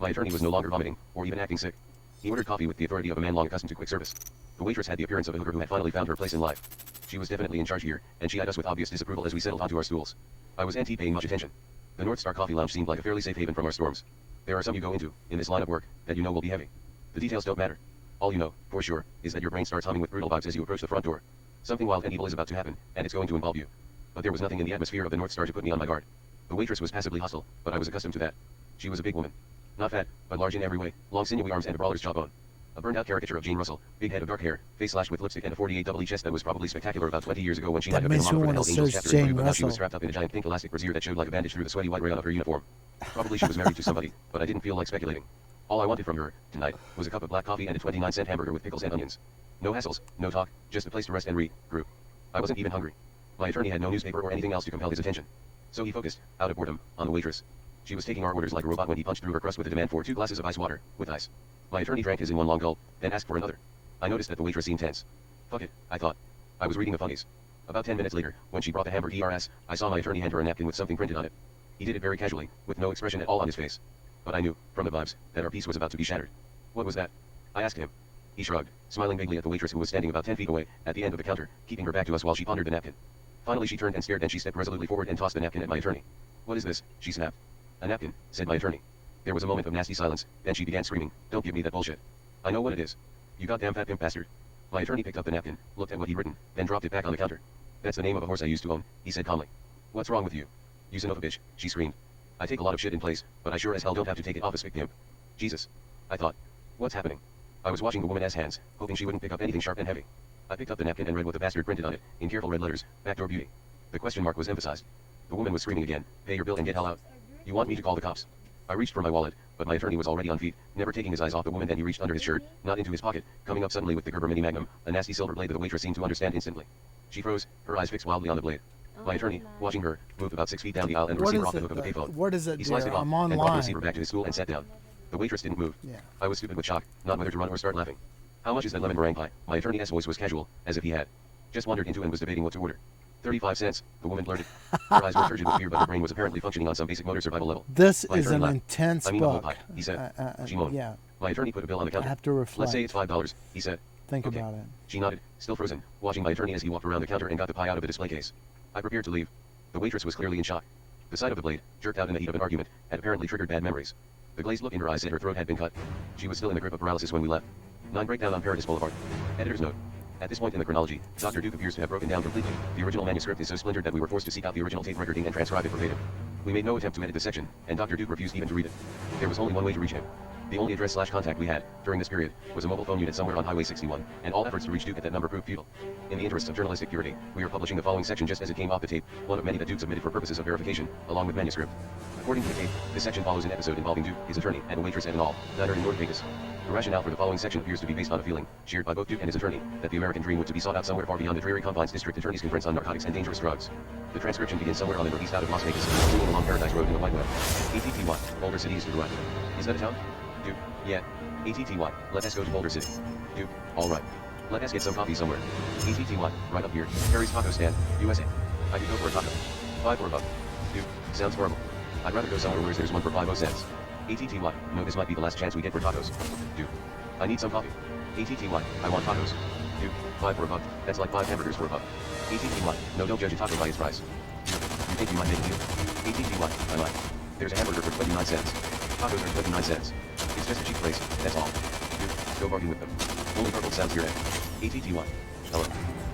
My attorney was no longer vomiting, or even acting sick. He ordered coffee with the authority of a man long accustomed to quick service. The waitress had the appearance of a hooker who had finally found her place in life. She was definitely in charge here, and she eyed us with obvious disapproval as we settled onto our stools. I was paying much attention. The North Star Coffee Lounge seemed like a fairly safe haven from our storms. There are some you go into, in this line of work, that you know will be heavy. The details don't matter. All you know, for sure, is that your brain starts humming with brutal vibes as you approach the front door. Something wild and evil is about to happen, and it's going to involve you. But there was nothing in the atmosphere of the North Star to put me on my guard. The waitress was passively hostile, but I was accustomed to that. She was a big woman. Not fat, but large in every way, long sinewy arms and a brawler's jawbone. A burned-out caricature of Jane Russell, big head of dark hair, face slashed with lipstick and a 48 double E chest that was probably spectacular about 20 years ago when she That might have been a makes model me for the want to Hell's Angels search chapter in Jane but now she was Russell. wrapped up in a giant pink elastic brassiere that showed like a bandage through the sweaty white rayon of her uniform. Probably she was married to somebody, but I didn't feel like speculating. All I wanted from her, tonight, was a cup of black coffee and a 29-cent hamburger with pickles and onions. No hassles, no talk, just a place to rest and regroup. I wasn't even hungry. My attorney had no newspaper or anything else to compel his attention. So he focused, out of boredom, on the waitress. She was taking our orders like a robot when he punched through her crust with a demand for 2 glasses of ice water, with ice. My attorney drank his in one long gulp, then asked for another. I noticed that the waitress seemed tense. Fuck it, I thought. I was reading the funnies. About 10 minutes later, when she brought the hamburger ERS, I saw my attorney hand her a napkin with something printed on it. He did it very casually, with no expression at all on his face. But I knew, from the vibes, that our peace was about to be shattered. What was that? I asked him. He shrugged, smiling vaguely at the waitress who was standing about 10 feet away, at the end of the counter, keeping her back to us while she pondered the napkin. Finally she turned and stared, and she stepped resolutely forward and tossed the napkin at my attorney. What is this? She snapped. A napkin, said my attorney. There was a moment of nasty silence, then she began screaming, don't give me that bullshit. I know what it is. You goddamn fat pimp bastard. My attorney picked up the napkin, looked at what he'd written, then dropped it back on the counter. That's the name of a horse I used to own, he said calmly. What's wrong with you? You son of a bitch, she screamed. I take a lot of shit in place, but I sure as hell don't have to take it off a spick pimp. Jesus. I thought. What's happening? I was watching the woman's hands, hoping she wouldn't pick up anything sharp and heavy. I picked up the napkin and read what the bastard printed on it, in careful red letters, Backdoor Beauty. The question mark was emphasized. The woman was screaming again, pay your bill and get hell out. You want me to call the cops? I reached for my wallet, but my attorney was already on feet, never taking his eyes off the woman. Then he reached under his shirt, not into his pocket, coming up suddenly with the Gerber Mini Magnum, a nasty silver blade that the waitress seemed to understand instantly. She froze, her eyes fixed wildly on the blade. My attorney, watching her, moved about 6 feet down the aisle and the receiver off the hook of the payphone. What is it, He sliced dear? it off, I'm and brought the online. receiver back to his stool and sat down. The waitress didn't move. Yeah. I was stupid with shock, not whether to run or start laughing. How much is that lemon meringue pie? My attorney's voice was casual, as if he had just wandered into and was debating what to order. 35 cents, the woman blurted. Her eyes were turgid with fear, but her brain was apparently functioning on some basic motor survival level. This My is attorney an laughed. intense I mean the whole book. pie, he said. She moaned. Yeah, My attorney put a bill on the I counter. have to reflect. Let's say it's $5, he said. Think Okay. about it. She nodded, still frozen, watching my attorney as he walked around the counter and got the pie out of the display case. I prepared to leave. The waitress was clearly in shock. The sight of the blade, jerked out in the heat of an argument, had apparently triggered bad memories. The glazed look in her eyes said her throat had been cut. She was still in the grip of paralysis when we left. 9 Breakdown on Paradise Boulevard. Editor's note. At this point in the chronology, Dr. Duke appears to have broken down completely. The original manuscript is so splintered that we were forced to seek out the original tape recording and transcribe it verbatim. We made no attempt to edit this section, and Dr. Duke refused even to read it. There was only one way to reach him. The only address/contact we had, during this period, was a mobile phone unit somewhere on Highway 61, and all efforts to reach Duke at that number proved futile. In the interests of journalistic purity, we are publishing the following section just as it came off the tape, one of many that Duke submitted for purposes of verification, along with manuscript. According to the tape, this section follows an episode involving Duke, his attorney, and a waitress and an all-nighter in North Vegas. The rationale for the following section appears to be based on a feeling, shared by both Duke and his attorney, that the American dream was to be sought out somewhere far beyond the dreary confines district attorney's conference on narcotics and dangerous drugs. The transcription begins somewhere on the northeast out of Las Vegas, moving along Paradise Road in the White Web. ATTY, Boulder City is to the right. Is that a town? Duke, yeah. ATTY, let us go to Boulder City. Duke, alright. Let us get some coffee somewhere. ATTY, right up here, Harry's Taco Stand, USA. I could go for a taco. 5 for a buck. Duke, sounds horrible. I'd rather go somewhere where there's one for 50 cents. ATTY, no, this might be the last chance we get for tacos. Duke, I need some coffee. ATTY, I want tacos. Duke, 5 for a buck, that's like 5 hamburgers for a buck. ATTY, no, don't judge a taco by its price. Duke, you think you might make a deal? ATTY, I might. There's a hamburger for 29 cents. Tacos are 29 cents. It's just a cheap place, that's all. Duke, go bargain with them. Only purple sounds here. ATTY, hello.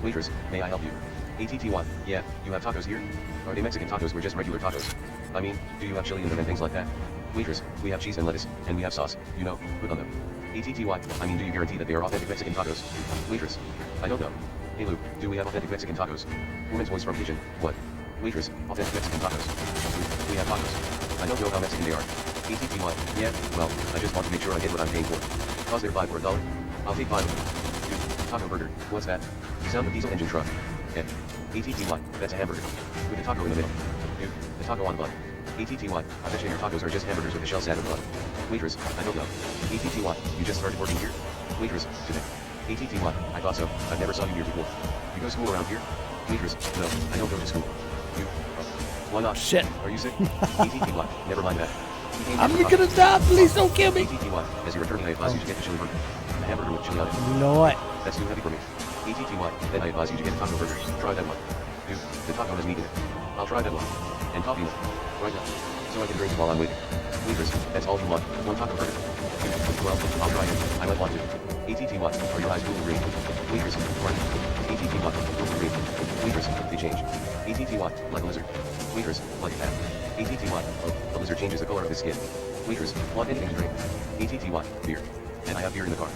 Waitress, may I help you? ATTY, yeah, you have tacos here? Are they Mexican tacos or just regular tacos? I mean, do you have chili in them and things like that? Waitress, we have cheese and lettuce, and we have sauce, you know, put on them. ATTY, I mean, do you guarantee that they are authentic Mexican tacos? Waitress, I don't know. Hey Luke, do we have authentic Mexican tacos? Woman's voice from kitchen, what? Waitress, authentic Mexican tacos. Luke, we have tacos. I don't know how Mexican they are. ATTY, yeah, well, I just want to make sure I get what I'm paying for. Cause they're 5 for $1. I'll take 5 of them. Dude, taco burger, what's that? The sound of diesel engine truck. Yeah. ATTY, that's a hamburger. With a taco in the middle. Dude, the taco on the bun. ATTY, I bet you your tacos are just hamburgers with a shell salad bun. Waitress, I don't know. ATTY, you just started working here? Waitress, today. ATTY, I thought so, I've never saw you here before. You go to school around here? Waitress, no, I don't go to school. You, why not? Shit. Are you sick? ATTY, never mind that. I'm gonna die, please don't kill me. ATTY, as your attorney, I advise you to get the chili burger. A hamburger with chili on it. You know what? That's too heavy for me. ATTY, then I advise you to get a taco burger. Try that one. Dude, the taco has meat in it. I'll try that one. And coffee milk. Right now. So I can drink while I'm waiting. Waitress, that's all you want. One taco burger. Dude, well, I'll try it. I might want to. ATTY, are your eyes blue or green? Waitress, right. ATTY, blue or green? Waitress, they change. ATTY, like a lizard. Waitress, like a cat. ATTY, oh, the lizard changes the color of his skin. Waitress, want anything to drink? ATTY, beer. And I have beer in the car.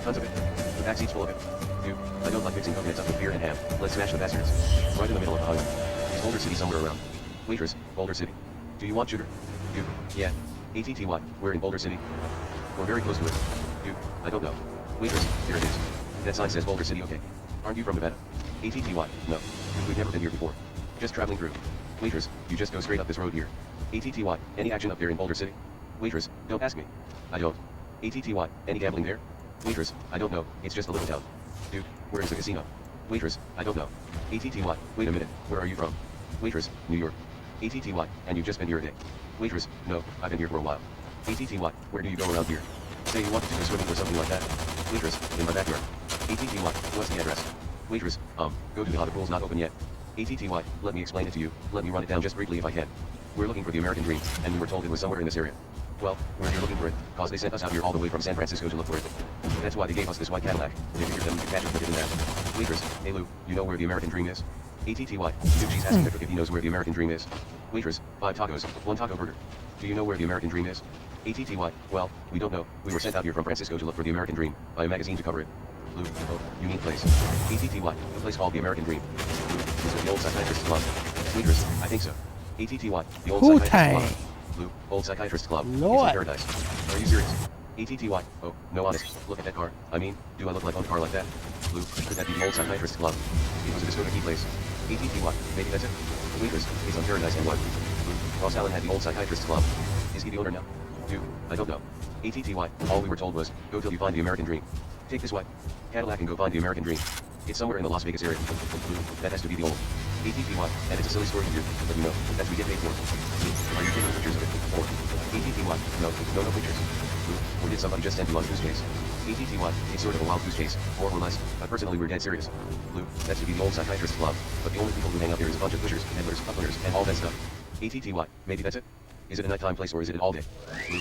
Tons of it. The back seat's full of it. Dude, I don't like mixing coconuts up with beer and ham. Let's smash the bastards. Right in the middle of the highway. Is Boulder City somewhere around? Waitress, Boulder City. Do you want sugar? Dude, yeah. ATTY, we're in Boulder City. We're very close to it. Dude, I don't know. Waitress, there it is. That sign says Boulder City, okay. Aren't you from Nevada? ATTY, no. We've never been here before. Just traveling through. Waitress, you just go straight up this road here. ATTY, any action up there in Boulder City? Waitress, don't ask me. I don't. ATTY, any gambling there? Waitress, I don't know, it's just a little town. Dude, where is the casino? Waitress, I don't know. ATTY, wait a minute, where are you from? Waitress, New York. ATTY, and you've just been here a day. Waitress, no, I've been here for a while. ATTY, where do you go around here? Say you wanted to go swimming or something like that. Waitress, in my backyard. ATTY, what's the address? Waitress, go to the pool's not open yet. ATTY, let me explain it to you, let me run it down just briefly if I can. We're looking for the American dream, and we were told it was somewhere in this area. Well, we're here looking for it, cause they sent us out here all the way from San Francisco to look for it. That's why they gave us this white Cadillac. They figured that we could catch it with it in that. Waitress, hey Lou, you know where the American dream is? ATTY, dude, she's asking if he knows where the American dream is. Waitress, 5 tacos, 1 taco burger. Do you know where the American dream is? ATTY, well, we don't know. We were sent out here from Francisco to look for the American dream, by a magazine to cover it. Lou, oh, you mean place. ATTY, the place called the American dream. Lou, is it the old psychiatrist's club? Waitress, I think so. ATTY, the old psychiatrist's club. Lou, old psychiatrist's club. Lord. It's in Paradise. Are you serious? ATTY, oh, no honest, look at that car. I mean, do I look like on a car like that? Lou, could that be the old psychiatrist's club? It was a discotheque place. ATTY, maybe that's it. Waitress, it's on Paradise and what? Lou, Ross Allen had the old psychiatrist's club. Is he the owner now? Dude, I don't know. ATTY, all we were told was, go till you find the American dream. Take this white Cadillac and go find the American dream. It's somewhere in the Las Vegas area. Lou, that has to be the old ATTY, and it's a silly story here, but you know, that we get paid for. Lou, are you taking pictures of it? Or, ATTY, no pictures. Lou, or did somebody just send you on a goose chase? ATTY, it's sort of a wild goose chase, more or less, but personally we're dead serious. Lou, that's to be the old psychiatrist's club, but the only people who hang out there is a bunch of pushers, peddlers, uplanders, and all that stuff. ATTY, maybe that's it? Is it a nighttime place or is it an all day? Lou,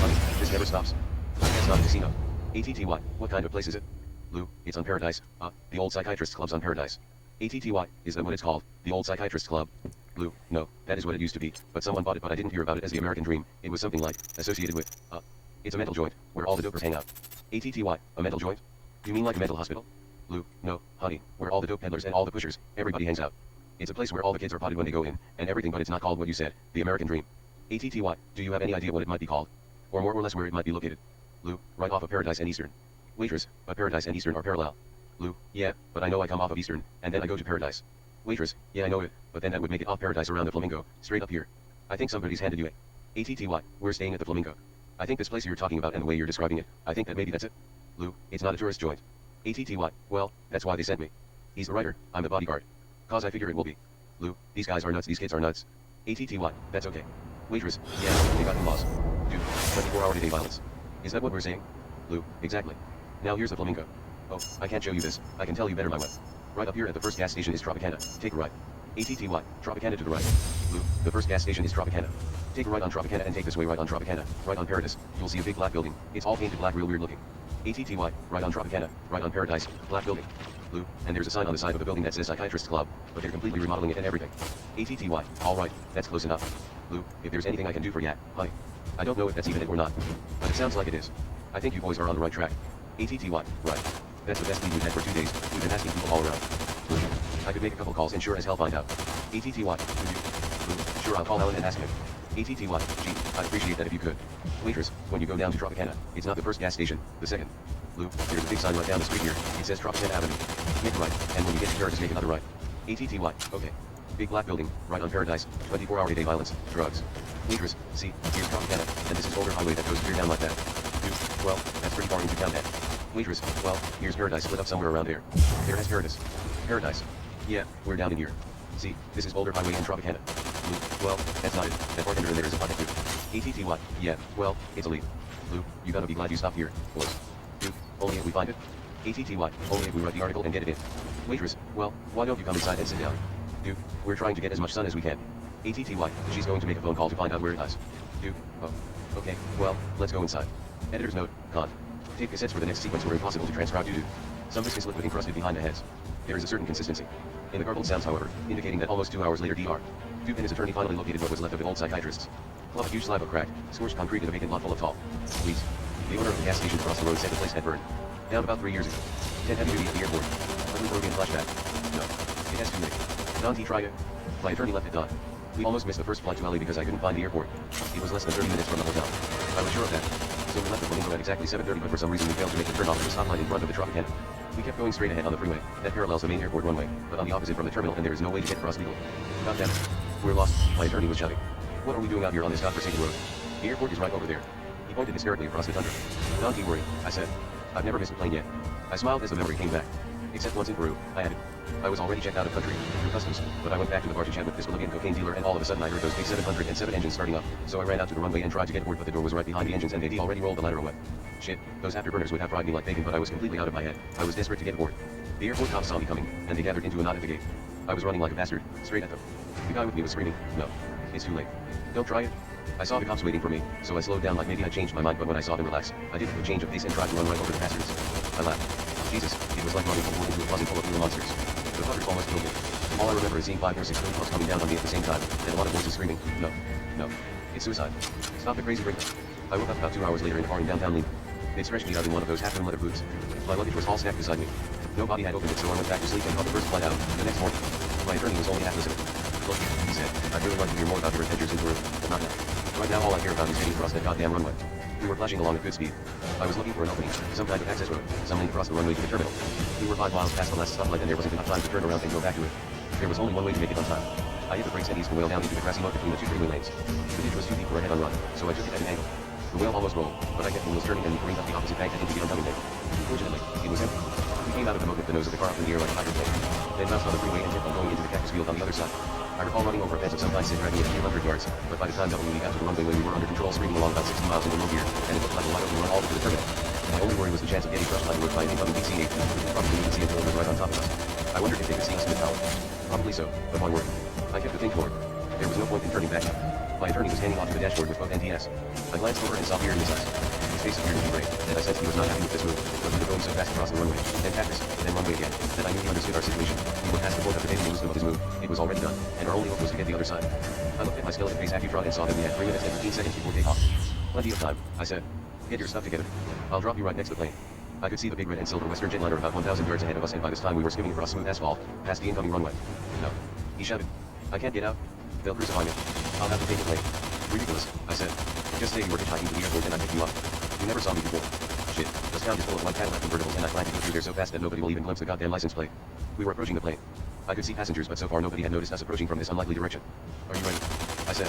honey, this never stops. I can't stop a casino. ATTY, what kind of place is it? Lou, it's on Paradise. The old psychiatrist club's on Paradise. ATTY, is that what it's called? The old psychiatrist club? Lou, no, that is what it used to be, but someone bought it but I didn't hear about it as the American Dream. It was something like, associated with, it's a mental joint, where all the dopers hang out. ATTY, a mental joint? You mean like a mental hospital? Lou, no, honey, where all the dope peddlers and all the pushers, everybody hangs out. It's a place where all the kids are potted when they go in, and everything, but it's not called what you said, the American Dream. ATTY, do you have any idea what it might be called? Or more or less where it might be located? Lou, right off of Paradise and Eastern. Waitress, but Paradise and Eastern are parallel. Lou, yeah, but I know I come off of Eastern, and then I go to Paradise. Waitress, yeah I know it, but then that would make it off Paradise around the Flamingo, straight up here. I think somebody's handed you it. ATTY, we're staying at the Flamingo. I think this place you're talking about and the way you're describing it, I think that maybe that's it. Lou, it's not a tourist joint. ATTY, well, that's why they sent me. He's the writer, I'm the bodyguard. Cause I figure it will be. Lou, these guys are nuts, these kids are nuts. ATTY, that's okay. Waitress, yeah, they got in-laws. Dude, 24-hour day violence. Is that what we're saying? Lou, exactly. Now here's the Flamingo. Oh, I can't show you this, I can tell you better my way. Right up here at the first gas station is Tropicana, take a right. ATTY, Tropicana to the right. Lou, the first gas station is Tropicana. Take a right on Tropicana and take this way right on Tropicana, right on Paradise. You'll see a big black building, it's all painted black, real weird looking. ATTY, right on Tropicana, right on Paradise, black building. Lou, and there's a sign on the side of the building that says Psychiatrist Club, but they're completely remodeling it and everything. ATTY, alright, that's close enough. Lou, if there's anything I can do for ya, honey. I don't know if that's even it or not, but it sounds like it is. I think you boys are on the right track. ATTY, right. That's the best lead we've had for 2 days, we've been asking people all around. Lou, I could make a couple calls and sure as hell find out. ATTY, would you? Lou, sure I'll call Alan and ask him. ATTY, gee, I'd appreciate that if you could. Waitress, when you go down to Tropicana, it's not the first gas station, the second. Lou, there's a big sign right down the street here, it says Tropicana Avenue. Make a right, and when you get to Paradise make another right. ATTY, okay. Big black building, right on Paradise, 24-hour day violence, drugs. Waitress, see, here's Tropicana, and this is Boulder Highway that goes clear down like that. Dude, well, that's pretty far into town then. Waitress, well, here's Paradise split up somewhere around there. There has Paradise. Paradise. Yeah, we're down in here. See, this is Boulder Highway and Tropicana. Lou, well, that's not it. That bartender in there is a pocket too. ATTY, yeah, well, it's a lead. Lou, you gotta be glad you stopped here, boys. Dude, only if we find it. ATTY, only if we write the article and get it in. Waitress, well, why don't you come inside and sit down? Dude, we're trying to get as much sun as we can. ATTY, she's going to make a phone call to find out where it is. Dude, oh, okay, well, let's go inside. Editor's note, con. Tape cassettes for the next sequence were impossible to transcribe due to some viscous liquid encrusted behind the heads. There is a certain consistency in the garbled sounds, however, indicating that almost 2 hours later Dr. Duke and his attorney finally located what was left of the old psychiatrists. Club, a huge slab of cracked, scorched concrete in a vacant lot full of tall weeds. The owner of the gas station across the road said the place had burned down about 3 years ago. 10 heavy duty at the airport. Ugly Freudian flashback. No, it has too many. Don T. tried it. My attorney left at dawn. We almost missed the first flight to LA because I couldn't find the airport. It was less than 30 minutes from the hotel. I was sure of that. So we left the Flamingo at exactly 7:30, but for some reason we failed to make the turn off the stoplight in front of the Tropicana. We kept going straight ahead on the freeway that parallels the main airport runway, but on the opposite from the terminal, and there is no way to get across legally. God damn it. We're lost. My attorney was shouting. What are we doing out here on this godforsaken road? The airport is right over there. He pointed hysterically across the tundra. Don't be worried, I said. I've never missed a plane yet. I smiled as the memory came back. Except once in Peru, I added. I was already checked out of country, through customs, but I went back to the bar to chat with this Bolivian cocaine dealer, and all of a sudden I heard those big 707 engines starting up, so I ran out to the runway and tried to get aboard, but the door was right behind the engines and they'd already rolled the ladder away. Shit, those afterburners would have fried me like bacon, but I was completely out of my head. I was desperate to get aboard. The airport cops saw me coming, and they gathered into a knot at the gate. I was running like a bastard, straight at them. The guy with me was screaming, no, it's too late. Don't try it. I saw the cops waiting for me, so I slowed down like maybe I changed my mind, but when I saw them relax, I did a change of pace and tried to run right over the bastards. I laughed. Jesus, it was like running forward into a closet full of evil monsters. The fuckers almost killed me. All I remember is seeing 5 or 6 twin cops coming down on me at the same time, and a lot of voices screaming, no, no, it's suicide. Stop the crazy ring. I woke up about 2 hours later in a bar in downtown Lima. They'd stretched me out in one of those half-ton leather boots. My luggage was all stacked beside me. Nobody had opened it, so I went back to sleep and caught the first flight out, the next morning. My attorney was only half listening. Look, he said, I'd really like to hear more about your adventures in Peru, but not now. Right now all I care about is getting across that goddamn runway. We were flashing along at good speed. I was looking for an opening, some kind of access road, some lane across the runway to the terminal. We were 5 miles past the last stoplight and there wasn't enough time to turn around and go back to it. There was only one way to make it on time. I hit the brakes and eased the wheel down into the grassy mud between the 2 freeway lanes. The ditch was too deep for a head-on run, so I took it at an angle. The wheel almost rolled, but I kept the wheels turning and we careened up the opposite bank and into the oncoming lane. Fortunately, it was empty. We came out of the mud with the nose of the car up in the air like a tiger plane. Then bounced on the freeway and kept on going into the cactus field on the other side. I recall running over a fence of some kind and dragging it a few hundred yards, but by the time we got to the runway we were under control, screaming along about 60 miles into low gear, and it looked like a wide open run all over the terminal. My only worry was the chance of getting crushed by the road by an incoming DC-8, who probably didn't see until it was right on top of us. I wondered if they could see us in the tower. Probably so, but why worry? I kept the thing forward. There was no point in turning back now. My attorney was hanging onto the dashboard with both NTS. I glanced over and saw fear in his eyes. His face appeared to be gray, and I sensed he was not happy with this move, but we were going so fast across the runway, then cactus, then runway again, that I knew he understood our situation. He would pass the point of the daily wisdom of his move. It was already done, and our only hope was to get the other side. I looked at my skeleton face Accutron and saw that we had 3 minutes and 15 seconds before takeoff. Plenty of time, I said. Get your stuff together. I'll drop you right next to the plane. I could see the big red and silver Western jetliner about 1,000 yards ahead of us, and by this time we were skimming across smooth asphalt, past the incoming runway. No. He shouted. I can't get out. They'll crucify me. I'll have to take the plane. Ridiculous, I said. Just say you were hitchhiking to the airport and I picked you up. You never saw me before. Shit, this town is full of white Cadillac convertibles and I plan to go through there so fast that nobody will even glimpse the goddamn license plate. We were approaching the plane. I could see passengers, but so far nobody had noticed us approaching from this unlikely direction. Are you ready? I said.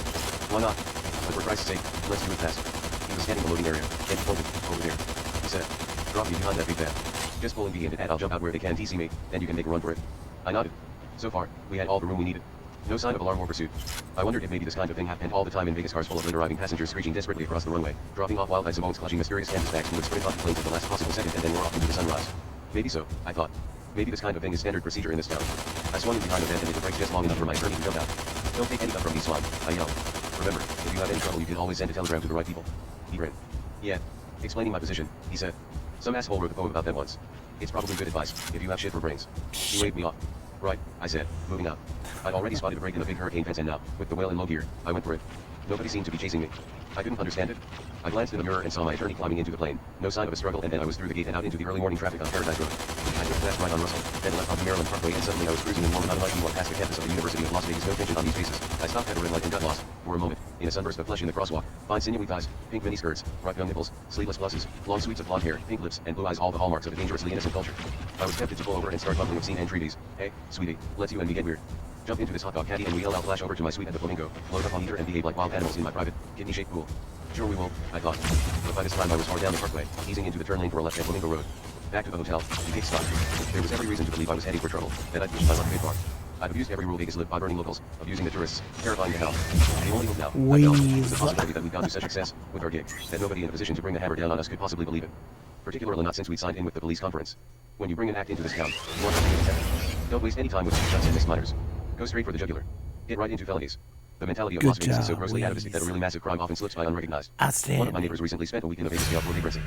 Why not? But for Christ's sake, let's do it fast. He was scanning the loading area, and he pointed, over there. He said, drop me behind that big van. Just pull in B and I'll jump out where they can't see me, then you can make a run for it. I nodded. So far, we had all the room we needed. No sign of alarm or pursuit. I wondered if maybe this kind of thing happened all the time in Vegas, cars full of late-arriving passengers screeching desperately across the runway, dropping off wild eyes bones, clutching mysterious canvas bags, and would sprint off the planes at the last possible second and then roar off into the sunrise. Maybe so, I thought. Maybe this kind of thing is standard procedure in this town. I swung in behind the van and hit the brakes just long enough for my attorney to jump out. Don't take any cut from me, swine, I yelled. Remember, if you have any trouble you can always send a telegram to the right people. He grinned. Yeah. Explaining my position, he said. Some asshole wrote a poem about that once. It's probably good advice, if you have shit for brains. He waved me off. Right, I said, moving out. I'd already spotted a break in the big hurricane fence and now, with the whale in low gear, I went for it. Nobody seemed to be chasing me. I couldn't understand it. I glanced in the mirror and saw my attorney climbing into the plane. No sign of a struggle, and then I was through the gate and out into the early morning traffic on Paradise Road. I took a fast right on Russell, then left onto Maryland Parkway, and suddenly I was cruising in warm and unlikely one past the campus of the University of Las Vegas. No tension on these faces. I stopped at a red light and got lost, for a moment, in a sunburst of flesh in the crosswalk. Fine sinewy thighs, pink mini skirts, ripe young nipples, sleeveless blouses, long sweeps of blonde hair, pink lips, and blue eyes, all the hallmarks of a dangerously innocent culture. I was tempted to pull over and start bubbling obscene entreaties. Hey, sweetie, let's you and me get weird. Jump into this hot dog caddy and we yell out, flash over to my suite at the Flamingo, load up on either and behave like wild animals in my private, kidney-shaped pool. Sure we will, I thought. But by this time I was far down the parkway, easing into the turn lane for a left at Flamingo Road. Back to the hotel, the gate stopped. There was every reason to believe I was heading for trouble, that I'd pushed my luck a bit far. I've abused every rule Vegas lived by, burning locals, abusing the tourists, terrifying the hell. The only hope now, I felt, was the possibility that we'd gone to such success, with our gig, that nobody in a position to bring the hammer down on us could possibly believe it. Particularly not since we'd signed in with the police conference. When you bring an act into this town, you want something in the second. Don't waste any time with shots and misdemeanors. Go straight for the jugular. Get right into felonies. The mentality of Las Vegas is so grossly atavistic that a really massive crime often slips by unrecognized. One of my neighbors recently spent a week in the Vegas jail for vagrancy.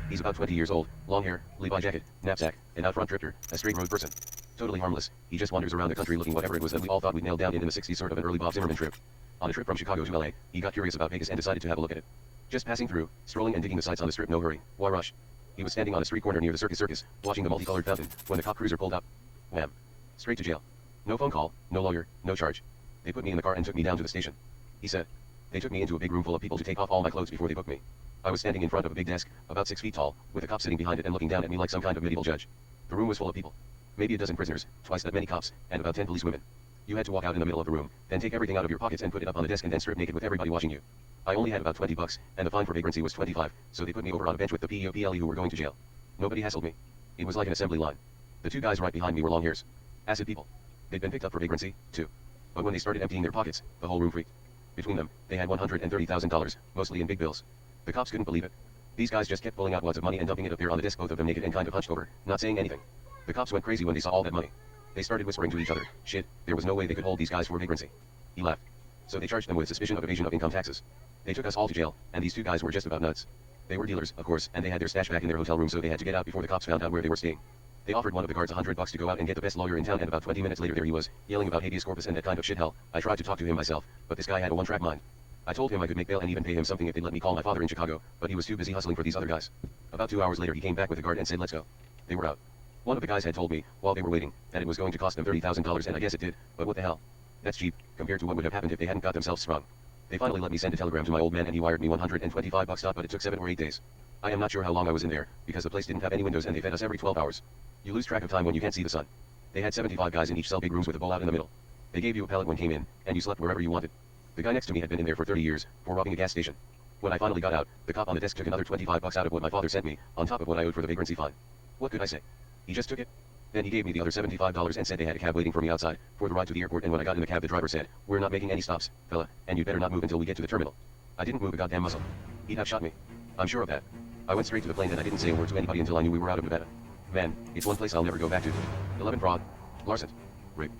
He's about 20 years old, long hair, Levi jacket, knapsack, an out front drifter, a straight road person. Totally harmless, he just wanders around the country looking whatever it was that we all thought we'd nailed down in the 60s, sort of an early Bob Zimmerman trip. On a trip from Chicago to LA, he got curious about Vegas and decided to have a look at it. Just passing through, strolling and digging the sights on the strip, no hurry, why rush? He was standing on a street corner near the Circus, watching the multicolored fountain, when the cop cruiser pulled up. Wham. Straight to jail. No phone call, no lawyer, no charge. They put me in the car and took me down to the station. He said. They took me into a big room full of people to take off all my clothes before they booked me. I was standing in front of a big desk, about 6 feet tall, with a cop sitting behind it and looking down at me like some kind of medieval judge. The room was full of people. Maybe a dozen prisoners, twice that many cops, and about 10 police women. You had to walk out in the middle of the room, then take everything out of your pockets and put it up on the desk and then strip naked with everybody watching you. I only had about $20, and the fine for vagrancy was $25, so they put me over on a bench with the PEOPLE who were going to jail. Nobody hassled me. It was like an assembly line. The two guys right behind me were long hairs. Acid people. They'd been picked up for vagrancy, too. But when they started emptying their pockets, the whole room freaked. Between them, they had $130,000, mostly in big bills. The cops couldn't believe it. These guys just kept pulling out wads of money and dumping it up there on the desk, both of them naked and kind of hunched over, not saying anything. The cops went crazy when they saw all that money. They started whispering to each other, shit, there was no way they could hold these guys for vagrancy. He laughed. So they charged them with suspicion of evasion of income taxes. They took us all to jail, and these two guys were just about nuts. They were dealers, of course, and they had their stash back in their hotel room, so they had to get out before the cops found out where they were staying. They offered one of the guards $100 to go out and get the best lawyer in town, and about 20 minutes later there he was, yelling about habeas corpus and that kind of shit hell. I tried to talk to him myself, but this guy had a one-track mind. I told him I could make bail and even pay him something if they'd let me call my father in Chicago, but he was too busy hustling for these other guys. About 2 hours later he came back with a guard and said let's go. They were out. One of the guys had told me, while they were waiting, that it was going to cost them $30,000, and I guess it did, but what the hell? That's cheap, compared to what would have happened if they hadn't got themselves sprung. They finally let me send a telegram to my old man and he wired me $125, but it took 7 or 8 days. I am not sure how long I was in there, because the place didn't have any windows and they fed us every 12 hours. You lose track of time when you can't see the sun. They had 75 guys in each cell, big rooms with a bowl out in the middle. They gave you a pallet when came in, and you slept wherever you wanted. The guy next to me had been in there for 30 years, for robbing a gas station. When I finally got out, the cop on the desk took another $25 out of what my father sent me, on top of what I owed for the vagrancy fine. What could I say? He just took it. Then he gave me the other $75 and said they had a cab waiting for me outside, for the ride to the airport, and when I got in the cab the driver said, we're not making any stops, fella, and you'd better not move until we get to the terminal. I didn't move a goddamn muscle. He'd have shot me. I'm sure of that. I went straight to the plane and I didn't say a word to anybody until I knew we were out of Nevada. Man, it's one place I'll never go back to. 11 fraud. Larceny. Rape.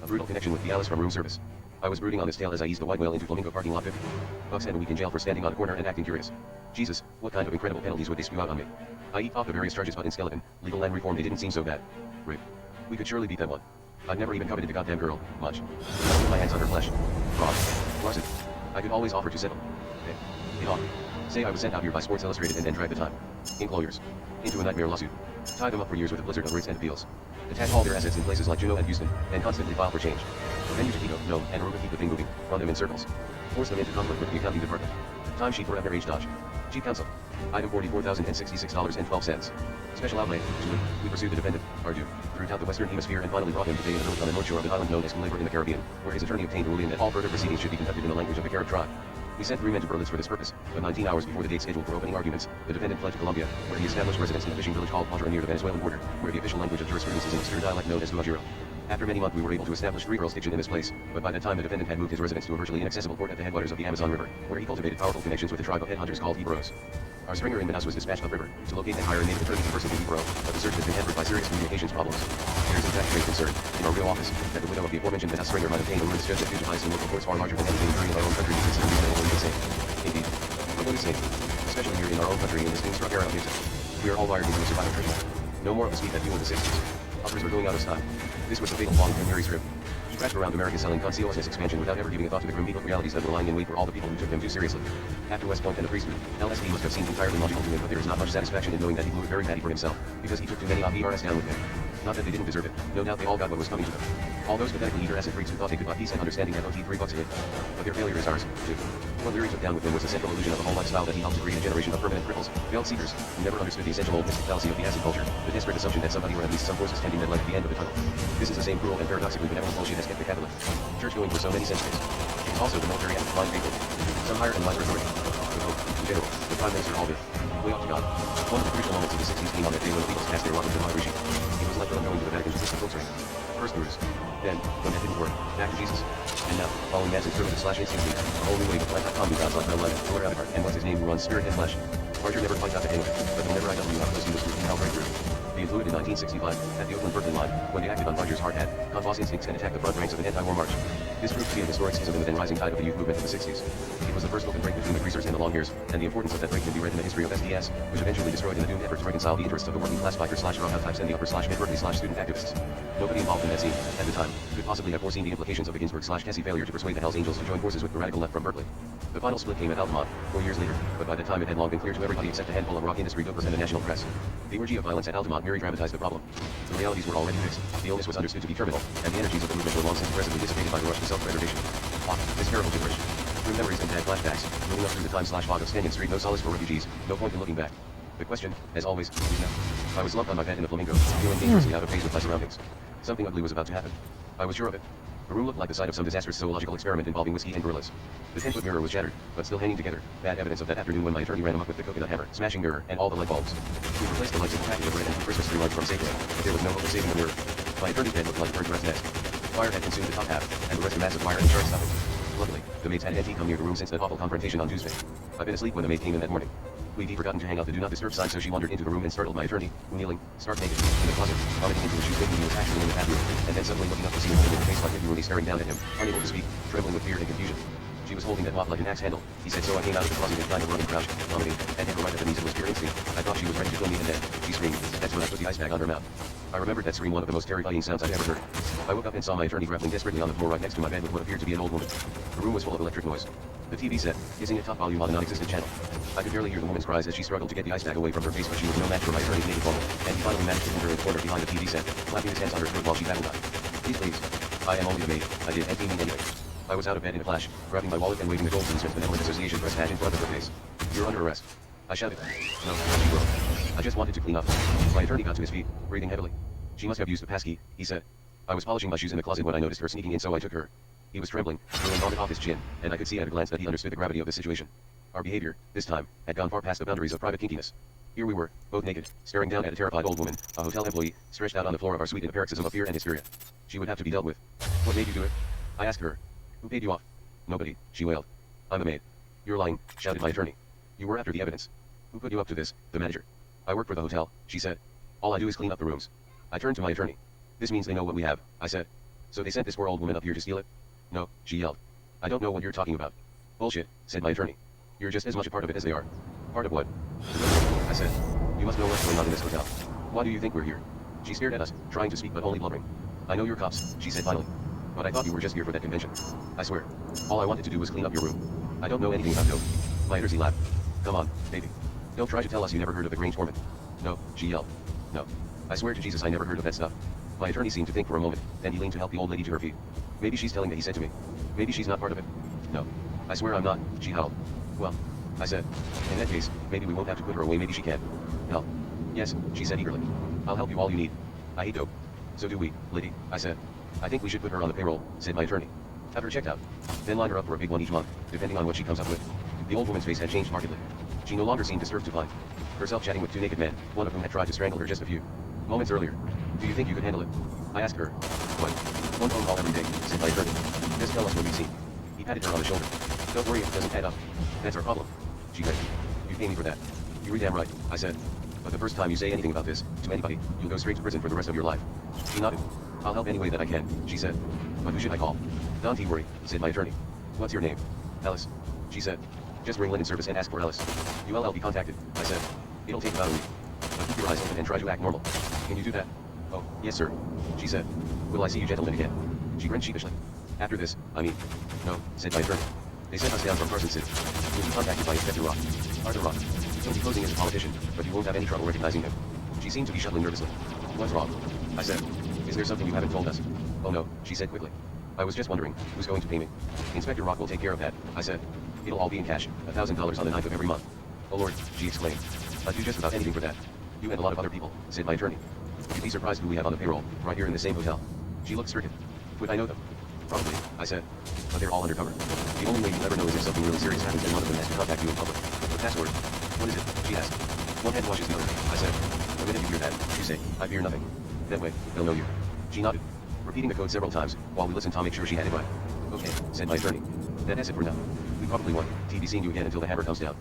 A brutal connection with the Alice from room service. I was brooding on this tale as I eased the white whale into Flamingo parking lot 50. Buck spent a week in jail for standing on a corner and acting curious. Jesus, what kind of incredible penalties would they spew out on me? I thought the various charges, but in skeleton, legal and reform, they didn't seem so bad. Rape. We could surely beat that one. I've never even coveted the goddamn girl, much. I put my hands on her flesh. Fraud. Larson. I could always offer to settle. Hey Hawk. Say I was sent out here by Sports Illustrated and then drag the time. Inc. lawyers. Into a nightmare lawsuit. Tie them up for years with a blizzard of writs and appeals. Attach all their assets in places like Juneau and Houston, and constantly file for change. Then use Tito, no, and Aruba keep the thing moving, run them in circles. Force them into conflict with the accounting department. Timesheet for underage dodge. Chief counsel. Item $44,066.12. Special outlay. Julie. We pursued the defendant, Ardu, throughout the Western Hemisphere and finally brought him to day in a village on the north shore of the island known as Culebra in the Caribbean, where his attorney obtained a ruling that all further proceedings should be conducted in the language of the Carib tribe. We sent 3 men to Berlitz for this purpose, but 19 hours before the date scheduled for opening arguments, the defendant fled to Colombia, where he established residence in a fishing village called Padre near the Venezuelan border, where the official language of jurisprudence is an obscure dialect known as Guajiro. After many months we were able to establish 3 jurisdiction in this place, but by that time the defendant had moved his residence to a virtually inaccessible port at the headwaters of the Amazon River, where he cultivated powerful connections with a tribe of headhunters called Hebrews. Our stringer in Manaus was dispatched upriver to locate and hire a native attorney to personally Hebrew, but the search has been hampered by serious communications problems. There is in fact great concern, in our real office, that the widow of the aforementioned Manaus stringer might obtain a ruinous judge that fugitives in local courts far larger than anything occurring in our own country we consider reasonable and insane. Indeed. But what is safe? Especially here in our own country in this doom-struck era of data. We are all wired into a survival treadmill. No more of the speed that fueled the 60s. Uppers were going out of style. This was the fatal flaw in Mary's script. He crashed around America selling conscientiousness expansion without ever giving a thought to the grim beat realities that were lying in wait for all the people who took them too seriously. After West Point and the priesthood, LSD must have seemed entirely logical to him, but there is not much satisfaction in knowing that he blew it very badly for himself, because he took too many of ERS down with him. Not that they didn't deserve it, no doubt they all got what was coming to them. All those pathetically eager acid freaks who thought they could buy peace and understanding at OT $3 a hit. But their failure is ours, too. What Leary took down with him was the central illusion of a whole lifestyle that he helped to create a generation of permanent cripples, failed seekers, who never understood the essential old mystic fallacy of the acid culture, the desperate assumption that somebody or at least some forces tending that light at the end of the tunnel. This is the same cruel and paradoxically benevolent bullshit as kept the Catholic Church going for so many centuries. It is also the military and blind faithful. Some higher and lighter authority. The Pope, in general, the Prime Minister, all this. Way up to God. One of the crucial moments of the 60s came on that day when the Beatles passed their rock into the regime. He was left alone going to the Vatican to assist the Pope's ring. First Brutus. Then, when that didn't work, back to Jesus. And now, following Matt's conservative/instinct lead, a whole new wave of plant.com gods like Mel Levin, Fuller Avatar, and what's his name who runs Spirit and Flesh. Archer never quite got the hang of it, but whenever I W how close he was to how breakthrough. They included in 1965, at the Oakland-Berkeley line, when they acted on Rogers' hard hat, Convoss instincts and attacked the front ranks of an anti-war march. This proved to be an historic schism in the then rising tide of the youth movement of the 60s. It was the first open break between the greasers and the long hairs, and the importance of that break can be read in the history of SDS, which eventually destroyed in the doomed effort to reconcile the interests of the working class biker/dropout types and the upper/mid-Berkeley/student activists. Nobody involved in that scene, at the time, could possibly have foreseen the implications of the Ginsburg/Kessie failure to persuade the Hells Angels to join forces with the radical left from Berkeley. The final split came at Altamont, 4 years later, but by that time it had long been clear to everybody except a handful of rock industry dopers and the national press. The orgy of violence at Altamont merely dramatized the problem. The realities were already fixed, the illness was understood to be terminal, and the energies of the movement were long since aggressively dissipated by the rush to self-preservation. This terrible gibberish. Through memories and bad flashbacks, moving up through the time/fog of Stanton Street, no solace for refugees, no point in looking back. The question, as always, is now. I was slumped on my bed in the Flamingo, feeling dangerously out of phase with my surroundings. Something ugly was about to happen. I was sure of it. The room looked like the site of some disastrous zoological experiment involving whiskey and gorillas. The 10-foot mirror was shattered, but still hanging together, bad evidence of that afternoon when my attorney ran amok with the coconut hammer, smashing mirror and all the light bulbs. We replaced the lights in the package of bread and two Christmas tree lights from Safeway, but there was no hope of saving the mirror. My attorney's bed looked like a burnt rat's nest. Fire had consumed the top half, and the rest a massive wire and charred stuffing. Luckily, the maids hadn't come near the room since that awful confrontation on Tuesday. I'd been asleep when the maid came in that morning. We'd forgotten to hang out the do not disturb sign, so she wandered into the room and startled my attorney, who kneeling, stark naked, in the closet, vomiting into a shoe thinking he was actually in the bathroom, and then suddenly looking up to see a woman with a face like Rooney staring down at him, unable to speak, trembling with fear and confusion. She was holding that mop like an axe handle, he said, so I came out of the closet and kind of running, crouched, vomiting, and hit her right at the knees. It was pure instinct. I thought she was ready to kill me, and then she screamed. That's when I put the ice bag on her mouth. I remembered that scream, one of the most terrifying sounds I'd ever heard. I woke up and saw my attorney grappling desperately on the floor right next to my bed with what appeared to be an old woman. The room was full of electric noise. The TV set, hissing at top volume on a non-existent channel. I could barely hear the woman's cries as she struggled to get the ice bag away from her face, but she was no match for my attorney's naked form, and he finally managed to put her in the corner behind the TV set, clapping his hands on her throat while she battled on. Please. I am only a maid, I did, and mean anyway. I was out of bed in a flash, grabbing my wallet and waving the gold to the Smith Benevolent Association press badge in front of her face. You're under arrest. I shouted. No, she will. I just wanted to clean up. My attorney got to his feet, breathing heavily. She must have used the passkey, he said. I was polishing my shoes in the closet when I noticed her sneaking in, so I took her. He was trembling, feeling vomit off his chin, and I could see at a glance that he understood the gravity of the situation. Our behavior, this time, had gone far past the boundaries of private kinkiness. Here we were, both naked, staring down at a terrified old woman, a hotel employee, stretched out on the floor of our suite in a paroxysm of fear and hysteria. She would have to be dealt with. What made you do it? I asked her. Who paid you off? Nobody, she wailed. I'm a maid. You're lying, shouted my attorney. You were after the evidence. Who put you up to this? The manager. I work for the hotel, she said. All I do is clean up the rooms. I turned to my attorney. This means they know what we have, I said. So they sent this poor old woman up here to steal it? No, she yelled. I don't know what you're talking about. Bullshit, said my attorney. You're just as much a part of it as they are. Part of what? I said. You must know what's going on in this hotel. Why do you think we're here? She stared at us, trying to speak but only blubbering. I know you're cops, she said finally. But I thought you were just here for that convention. I swear. All I wanted to do was clean up your room. I don't know anything about dope. My attorney laughed. Come on, baby. Don't try to tell us you never heard of the Grange Foreman. No, she yelled. No. I swear to Jesus I never heard of that stuff. My attorney seemed to think for a moment, then he leaned to help the old lady to her feet. Maybe she's telling that he said to me. Maybe she's not part of it. No. I swear I'm not, she howled. Well, I said. In that case, maybe we won't have to put her away, maybe she can. Help. Yes, she said eagerly. I'll help you all you need. I hate dope. So do we, lady, I said. I think we should put her on the payroll, said my attorney. Have her checked out. Then line her up for a big one each month, depending on what she comes up with. The old woman's face had changed markedly. She no longer seemed disturbed to find herself chatting with two naked men, one of whom had tried to strangle her just a few moments earlier. Do you think you could handle it? I asked her. What? One phone call every day, said my attorney. Just tell us what you've seen. He patted her on the shoulder. Don't worry if it doesn't add up. That's our problem. She grinned. You pay me for that. You're damn right, I said. But the first time you say anything about this, to anybody, you'll go straight to prison for the rest of your life. She nodded. I'll help any way that I can, she said. But who should I call? Don't you worry, said my attorney. What's your name? Alice. She said. Just ring Linen Service and ask for Alice. ULL be contacted, I said. It'll take about a week. But keep your eyes open and try to act normal. Can you do that? Oh, yes sir. She said. Will I see you gentlemen again? She grinned sheepishly. After this, I mean. No, said my attorney. They sent us down from Carson City. You'll be contacted by Inspector Rock. Arthur Rock. He'll be posing as a politician, but you won't have any trouble recognizing him. She seemed to be shuddering nervously. What's wrong? I said. Is there something you haven't told us? Oh no, she said quickly. I was just wondering, who's going to pay me? Inspector Rock will take care of that, I said. It'll all be in cash, $1,000 on the 9th of every month. Oh Lord, she exclaimed. I'd do just about anything for that. You and a lot of other people, said my attorney. You'd be surprised who we have on the payroll, right here in the same hotel. She looked stricken. Would I know them? Probably, I said. But they're all undercover. The only way you'll ever know is if something really serious happens and one of them has to contact you in public. The password. What is it? She asked. One hand washes the other, I said. The minute you hear that, you say, I fear nothing. That way, they'll know you. She nodded, repeating the code several times, while we listened to make sure she had it right. Okay, said my attorney. That's it for now. We probably won't be seeing you again until the hammer comes down.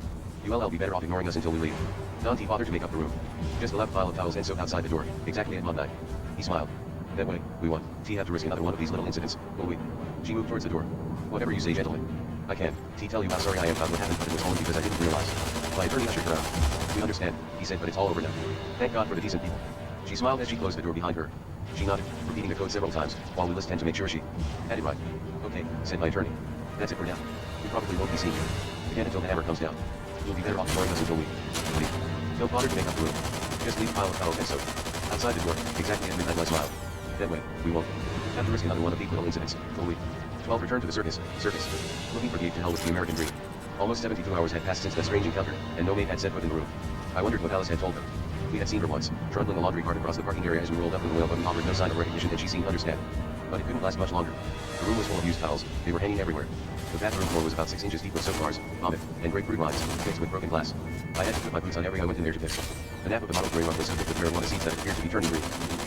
ULL be better off ignoring us until we leave. Dante bothered to make up the room. Just a left pile of towels and soap outside the door, exactly at midnight. He smiled. That way, we won't have to risk another one of these little incidents, will we? She moved towards the door. Whatever you say, gentlemen. I can't tell you how sorry I am about what happened, but it was only because I didn't realize. My attorney ushered her out. We understand, he said, but it's all over now. Thank God for the decent people. She smiled as she closed the door behind her. She nodded, repeating the code several times, while we listened to make sure she had it right. Okay, said my attorney. That's it for now. We probably won't be seeing you again until the hammer comes down. You'll be better off ignoring us until we leave. Don't bother to make up the room. Just leave a pile of towels and soap outside the door, exactly at midnight. I smiled. That way, we won't have to risk another one of these little incidents, will we? 12 returned to the circus. Looking for the 8 to hell with the American dream. Almost 72 hours had passed since that strange encounter, and no maid had set foot in the room. I wondered what Alice had told them. We had seen her once, trundling a laundry cart across the parking area as we rolled up with the whale, but we offered no sign of recognition, and she seemed to understand. But it couldn't last much longer. The room was full of used towels. They were hanging everywhere. The bathroom floor was about 6 inches deep with soap bars, vomit, and grapefruit rinds, mixed with broken glass. I had to put my boots on every I went in there to piss. The nap of the bottled gray rug was so thick with marijuana seeds that it appeared to be turning green.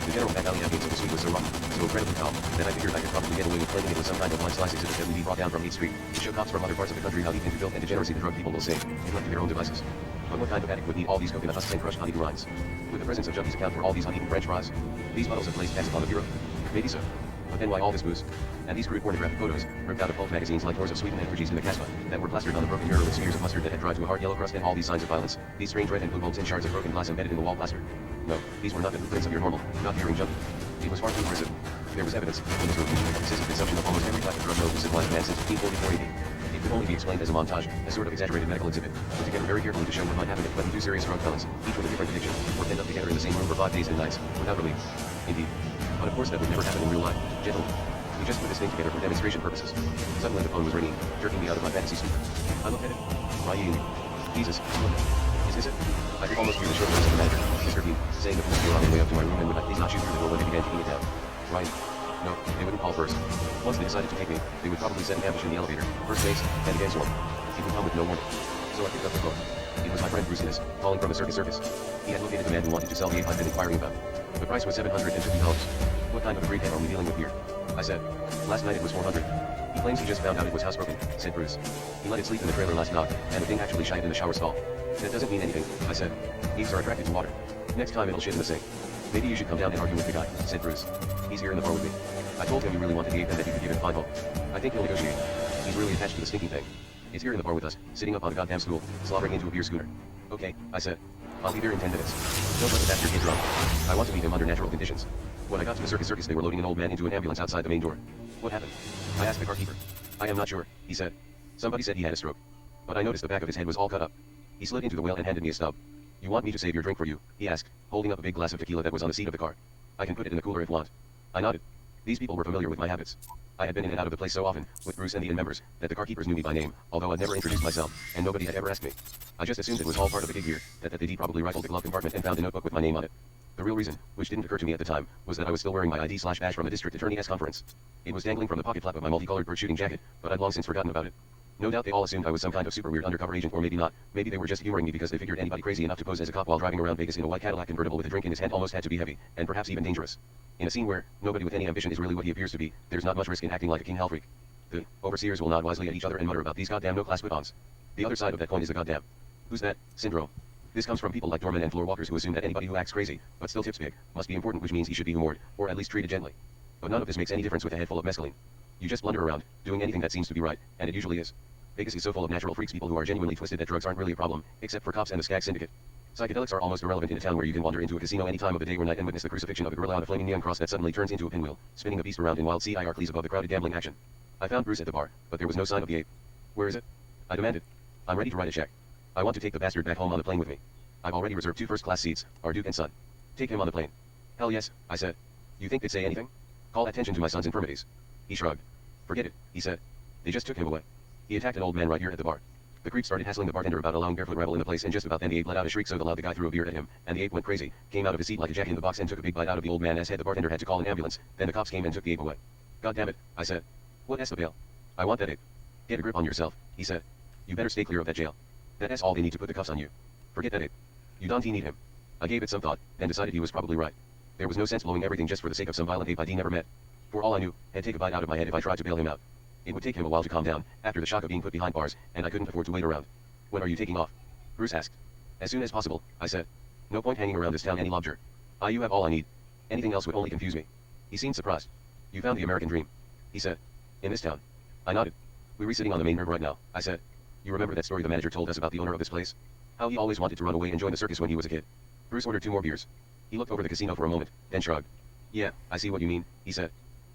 The general back alley ambience of the suite was so rotten, so incredibly calm, that I figured I could probably get away with claiming it was some kind of blind slice exhibit that would be brought down from 8th Street to show cops from other parts of the country how deep into filth and degeneracy the drug people will sink, and left to their own devices. But what kind of addict would need all these coconut husks and crushed honeydew rinds? Would the presence of junkies account for all these uneaten french fries? These bottles of glazed cats upon the bureau? Maybe so. But then why all this booze? And these crude pornographic photos, ripped out of pulp magazines like Doors of Sweden and Fugees in the Casbah, that were plastered on the broken mirror with smears of mustard that had dried to a hard yellow crust, and all these signs of violence, these strange red and blue bulbs and shards of broken glass embedded in the wall plaster. No, these were not the blueprints of your normal, not fearing junkie. It was far too aggressive. There was evidence, in this room, of excessive consumption of almost every type of drug known to civilized man since 1544 AD. It could only be explained as a montage, a sort of exaggerated medical exhibit, put together very carefully to show what might happen if 22 serious drug felons, each with a different addiction, were penned up together in the same room for 5 days and nights, without relief. Indeed. But of course that would never happen in real life, gentlemen. We just put this thing together for demonstration purposes. Suddenly the phone was ringing, jerking me out of my fantasy sleep. I looked at it. Ryan. Jesus. Is this it? I could almost hear the short voice of the manager, Mr. Bean, saying the police were on their way up to my room and would I please not shoot through the door when they began kicking it down. Ryan. No, they wouldn't call first. Once they decided to take me, they would probably set an ambush in the elevator, first base, and again swarm. It would come with no warning. So I picked up the phone. It was my friend Bruce Innes, calling from the circus. He had located the man who wanted to sell the ape I'd been inquiring about. The price was $750. What kind of a breed are we dealing with here? I said. Last night it was 400. He claims he just found out it was housebroken, said Bruce. He let it sleep in the trailer last night, and the thing actually shied in the shower stall. That doesn't mean anything, I said. Apes are attracted to water. Next time it'll shit in the sink. Maybe you should come down and argue with the guy, said Bruce. He's here in the bar with me. I told him you really wanted the ape and that you could give it a fine home. I think he'll negotiate. He's really attached to the stinking thing. It's here in the bar with us, sitting up on a goddamn stool, slobbering into a beer schooner. Okay, I said. I'll be there in 10 minutes. Don't let the bastard get drunk. I want to meet him under natural conditions. When I got to the circus, they were loading an old man into an ambulance outside the main door. What happened? I asked the carkeeper. I am not sure, he said. Somebody said he had a stroke. But I noticed the back of his head was all cut up. He slid into the wheel and handed me a stub. You want me to save your drink for you? He asked, holding up a big glass of tequila that was on the seat of the car. I can put it in the cooler if want. I nodded. These people were familiar with my habits. I had been in and out of the place so often, with Bruce and the inn members, that the carkeepers knew me by name, although I'd never introduced myself, and nobody had ever asked me. I just assumed it was all part of the gig here, that the DD probably rifled the glove compartment and found a notebook with my name on it. The real reason, which didn't occur to me at the time, was that I was still wearing my ID/badge from the district attorney's conference. It was dangling from the pocket flap of my multicolored bird shooting jacket, but I'd long since forgotten about it. No doubt they all assumed I was some kind of super weird undercover agent, or maybe not. Maybe they were just humoring me because they figured anybody crazy enough to pose as a cop while driving around Vegas in a white Cadillac convertible with a drink in his hand almost had to be heavy, and perhaps even dangerous. In a scene where nobody with any ambition is really what he appears to be, there's not much risk in acting like a king hell freak. The overseers will nod wisely at each other and mutter about these goddamn no-class whip-ons. The other side of that coin is the goddamn "who's that" syndrome. This comes from people like doormen and floor walkers who assume that anybody who acts crazy, but still tips big, must be important, which means he should be humored, or at least treated gently. But none of this makes any difference with a head full of mescaline. You just blunder around, doing anything that seems to be right, and it usually is. Vegas is so full of natural freaks, people who are genuinely twisted, that drugs aren't really a problem, except for cops and the Skag Syndicate. Psychedelics are almost irrelevant in a town where you can wander into a casino any time of the day or night and witness the crucifixion of a gorilla on a flaming neon cross that suddenly turns into a pinwheel, spinning a beast around in wild CIR above the crowded gambling action. I found Bruce at the bar, but there was no sign of the ape. Where is it? I demanded. I'm ready to write a check. I want to take the bastard back home on the plane with me. I've already reserved 2 first-class seats, our Duke and son. Take him on the plane. Hell yes, I said. You think they'd say anything? Call attention to my son's infirmities. He shrugged. Forget it, he said. They just took him away. He attacked an old man right here at the bar. The creep started hassling the bartender about allowing barefoot rebel in the place, and just about then the ape let out a shriek so loud the guy threw a beer at him, and the ape went crazy, came out of his seat like a jack in the box and took a big bite out of the old man's head. The bartender had to call an ambulance, then the cops came and took the ape away. God damn it, I said. What's the bail? I want that ape. Get a grip on yourself, he said. You better stay clear of that jail. That's all they need to put the cuffs on you. Forget that ape. You don't need him. I gave it some thought, then decided he was probably right. There was no sense blowing everything just for the sake of some violent ape I'd never met. For all I knew, he'd take a bite out of my head if I tried to bail him out. It would take him a while to calm down, after the shock of being put behind bars, and I couldn't afford to wait around. When are you taking off? Bruce asked. As soon as possible, I said. No point hanging around this town any longer. You have all I need. Anything else would only confuse me. He seemed surprised. You found the American dream, he said. In this town. I nodded. We're sitting on the main river right now, I said. You remember that story the manager told us about the owner of this place? How he always wanted to run away and join the circus when he was a kid. Bruce ordered 2 more beers. He looked over the casino for a moment, then shrugged. Yeah, I see what you mean, he said.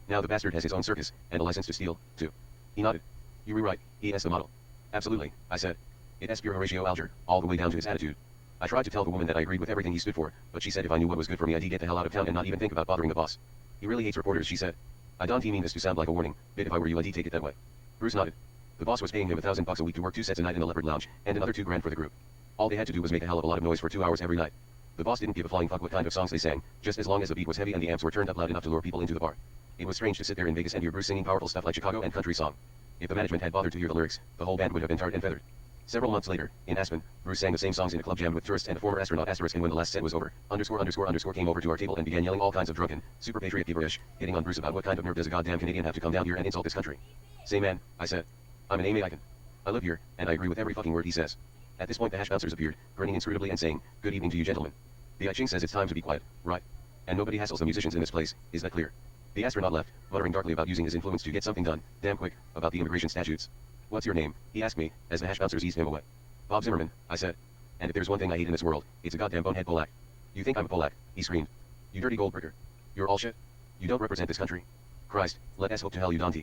Now the bastard has his own circus, and a license to steal, too. He nodded. You were right, he is the model. Absolutely, I said. It is pure Horatio Alger, all the way down to his attitude. I tried to tell the woman that I agreed with everything he stood for, but she said if I knew what was good for me I'd get the hell out of town and not even think about bothering the boss. He really hates reporters, she said. I don't mean this to sound like a warning, but if I were you I'd take it that way. Bruce nodded. The boss was paying him $1,000 a week to work 2 sets a night in the Leopard Lounge, and another $2,000 for the group. All they had to do was make a hell of a lot of noise for 2 hours every night. The boss didn't give a flying fuck what kind of songs they sang, just as long as the beat was heavy and the amps were turned up loud enough to lure people into the bar. It was strange to sit there in Vegas and hear Bruce singing powerful stuff like Chicago and country song. If the management had bothered to hear the lyrics, the whole band would have been tarred and feathered. Several months later, in Aspen, Bruce sang the same songs in a club jam with tourists and a former astronaut asterisk, and when the last set was over, _ came over to our table and began yelling all kinds of drunken, super patriot gibberish, hitting on Bruce about what kind of nerve does a goddamn Canadian have to come down here and insult this country. Say man, I said. I'm an American. I live here, and I agree with every fucking word he says. At this point the hash bouncers appeared, grinning inscrutably and saying, good evening to you gentlemen. The I Ching says it's time to be quiet, right? And nobody hassles the musicians in this place, is that clear? The astronaut left, muttering darkly about using his influence to get something done, damn quick, about the immigration statutes. What's your name? He asked me, as the hash bouncers eased him away. Bob Zimmerman, I said. And if there's one thing I hate in this world, it's a goddamn bonehead Polak. You think I'm a Polak? He screamed. You dirty gold bricker. You're all shit? You don't represent this country? Christ, let us hope to hell you don't.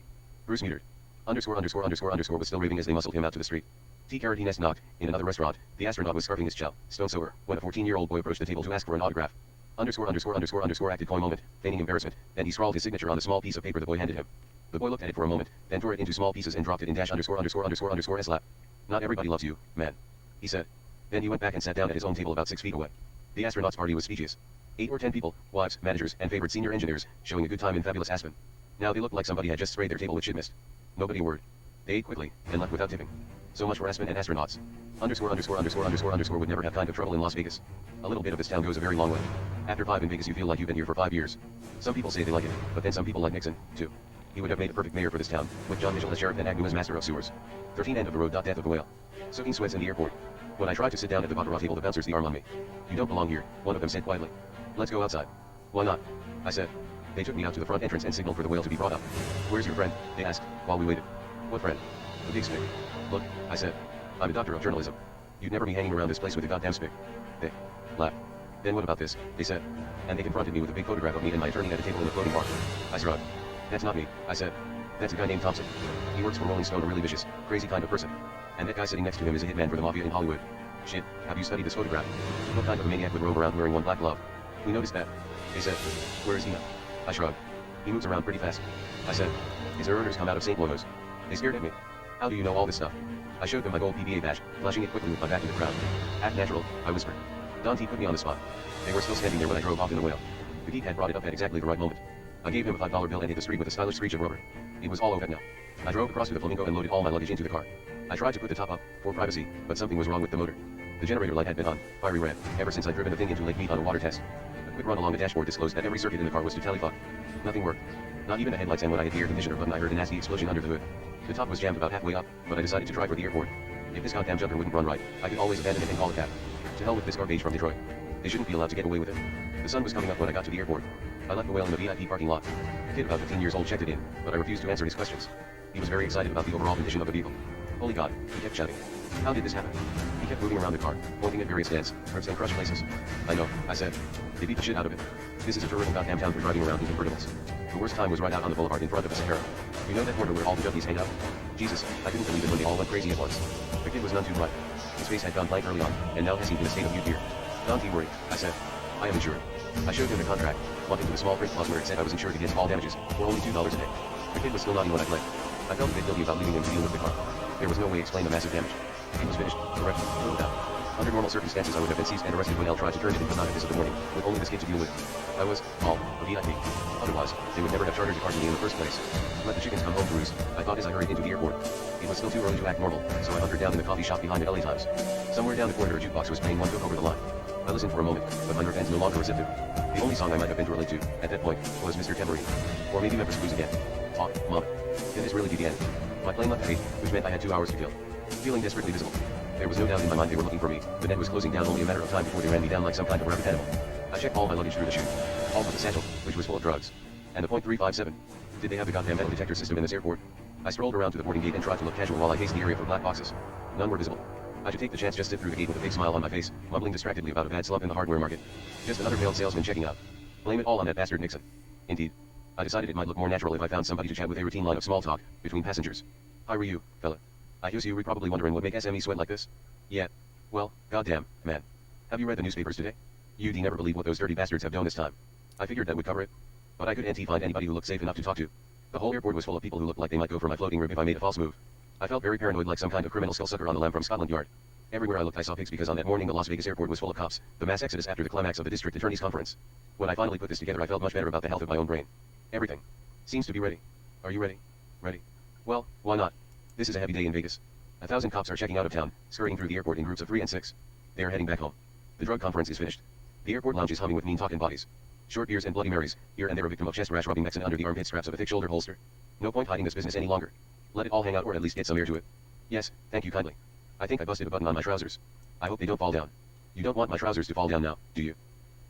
Bruce muted. _ was still raving as they muscled him out to the street. T. Carradines knocked, in another restaurant, the astronaut was scarfing his chow, stone sober, when a 14-year-old boy approached the table to ask for an autograph. _ acted coy moment, feigning embarrassment, then he scrawled his signature on the small piece of paper the boy handed him. The boy looked at it for a moment, then tore it into small pieces and dropped it in _ S lap. Not everybody loves you, man. He said. Then he went back and sat down at his own table about 6 feet away. The astronaut's party was speechless. 8 or 10 people, wives, managers, and favorite senior engineers, showing a good time in fabulous Aspen. Now they looked like somebody had just sprayed their table with shit mist. Nobody a word. They ate quickly, and left without tipping. So much for Aspen and astronauts. _ would never have kind of trouble in Las Vegas. A little bit of this town goes a very long way. After 5 in Vegas you feel like you've been here for 5 years. Some people say they like it, but then some people like Nixon, too. He would have made a perfect mayor for this town, with John Mitchell as sheriff and Agnew as master of sewers. 13 End of the road. Death of the whale. Soaking sweats in the airport. When I tried to sit down at the baccarat table the bouncers the arm on me. You don't belong here, one of them said quietly. Let's go outside. Why not? I said. They took me out to the front entrance and signaled for the whale to be brought up. "Where's your friend?" they asked, while we waited. "What friend?" "The big spick." "Look," I said. "I'm a doctor of journalism. You'd never be hanging around this place with a goddamn spick." They laughed. "Then what about this?" they said. And they confronted me with a big photograph of me and my attorney at a table in a floating bar. I shrugged. "That's not me," I said. "That's a guy named Thompson. He works for Rolling Stone, a really vicious, crazy kind of person. And that guy sitting next to him is a hitman for the mafia in Hollywood." "Shit, have you studied this photograph? What kind of a maniac would roam around wearing one black glove?" "We noticed that," they said. "Where is he now?" I shrugged. "He moves around pretty fast." I said. "His earners come out of St. Louis." They stared at me. "How do you know all this stuff?" I showed them my gold PBA badge, flashing it quickly with my back to the crowd. "Act natural," I whispered. Dante put me on the spot. They were still standing there when I drove off in the whale. The geek had brought it up at exactly the right moment. I gave him a $5 bill and hit the street with a stylish screech of rubber. It was all over now. I drove across to the Flamingo and loaded all my luggage into the car. I tried to put the top up, for privacy, but something was wrong with the motor. The generator light had been on, fiery red, ever since I'd driven the thing into Lake Mead on a water test. A quick run along the dashboard disclosed that every circuit in the car was totally fucked. Nothing worked. Not even the headlights, and when I hit the air conditioner button I heard a nasty explosion under the hood. The top was jammed about halfway up, but I decided to try for the airport. If this goddamn junker wouldn't run right, I could always abandon it and call a cab. To hell with this garbage from Detroit. They shouldn't be allowed to get away with it. The sun was coming up when I got to the airport. I left the whale in the VIP parking lot. A kid about 15 years old checked it in, but I refused to answer his questions. He was very excited about the overall condition of the vehicle. "Holy God," he kept shouting. "How did this happen?" He kept moving around the car, pointing at various dents, hurts and crushed places. "I know," I said. "They beat the shit out of it. This is a terrible goddamn town for driving around in convertibles." The worst time was right out on the boulevard in front of the Sahara. You know that corner where all the junkies hang out? Jesus, I couldn't believe it when they all went crazy at once. The kid was none too bright. His face had gone blank early on, and now has seemed in a state of mute fear. "Don't you worry," I said. "I am insured." I showed him the contract, pointing to the small print clause where it said I was insured against all damages, for only $2 a day. The kid was still nodding when I fled. I felt a bit guilty about leaving him to deal with the car. There was no way to explain the massive damage. It was finished, correct, no doubt. Under normal circumstances I would have been seized and arrested when L tried to turn it in, but not at this of the morning, with only this kid to deal with. I was, all, a VIP. Otherwise, they would never have chartered the car to me in the first place. Let the chickens come home to roost, I thought as I hurried into the airport. It was still too early to act normal, so I hunkered down in the coffee shop behind the LA Times. Somewhere down the corridor a jukebox was playing One Took Over the Line. I listened for a moment, but my nerve ends no longer receptive. The only song I might have been to relate to, at that point, was Mr. Tambourine. Or maybe Memphis Blues again. Oh, Mom. Did this really be the end? My plane left at 8, which meant I had 2 hours to kill. Feeling desperately visible. There was no doubt in my mind they were looking for me. The net was closing down, only a matter of time before they ran me down like some kind of rabid animal. I checked all my luggage through the chute. All but the satchel, which was full of drugs. And the .357. Did they have the goddamn metal detector system in this airport? I strolled around to the boarding gate and tried to look casual while I paced the area for black boxes. None were visible. I should take the chance, just sit through the gate with a big smile on my face, mumbling distractedly about a bad slump in the hardware market. Just another failed salesman checking out. Blame it all on that bastard Nixon. Indeed. I decided it might look more natural if I found somebody to chat with, a routine line of small talk between passengers. "How are you, fella? I hear you're probably wondering what make SME sweat like this." "Yeah. Well, goddamn, man. Have you read the newspapers today? You'd never believe what those dirty bastards have done this time." I figured that would cover it. But I couldn't find anybody who looked safe enough to talk to. The whole airport was full of people who looked like they might go for my floating rib if I made a false move. I felt very paranoid, like some kind of criminal skullsucker on the lam from Scotland Yard. Everywhere I looked I saw pigs, because on that morning the Las Vegas airport was full of cops, the mass exodus after the climax of the district attorney's conference. When I finally put this together I felt much better about the health of my own brain. Everything seems to be ready. Are you ready? Ready? Well, why not? This is a heavy day in Vegas. 1,000 cops are checking out of town, scurrying through the airport in groups of 3 and 6. They are heading back home. The drug conference is finished. The airport lounge is humming with mean talking bodies. Short beers and Bloody Marys, here and there a victim of chest rash rubbing Mexan under the armpit straps of a thick shoulder holster. No point hiding this business any longer. Let it all hang out, or at least get some air to it. Yes, thank you kindly. I think I busted a button on my trousers. I hope they don't fall down. You don't want my trousers to fall down now, do you?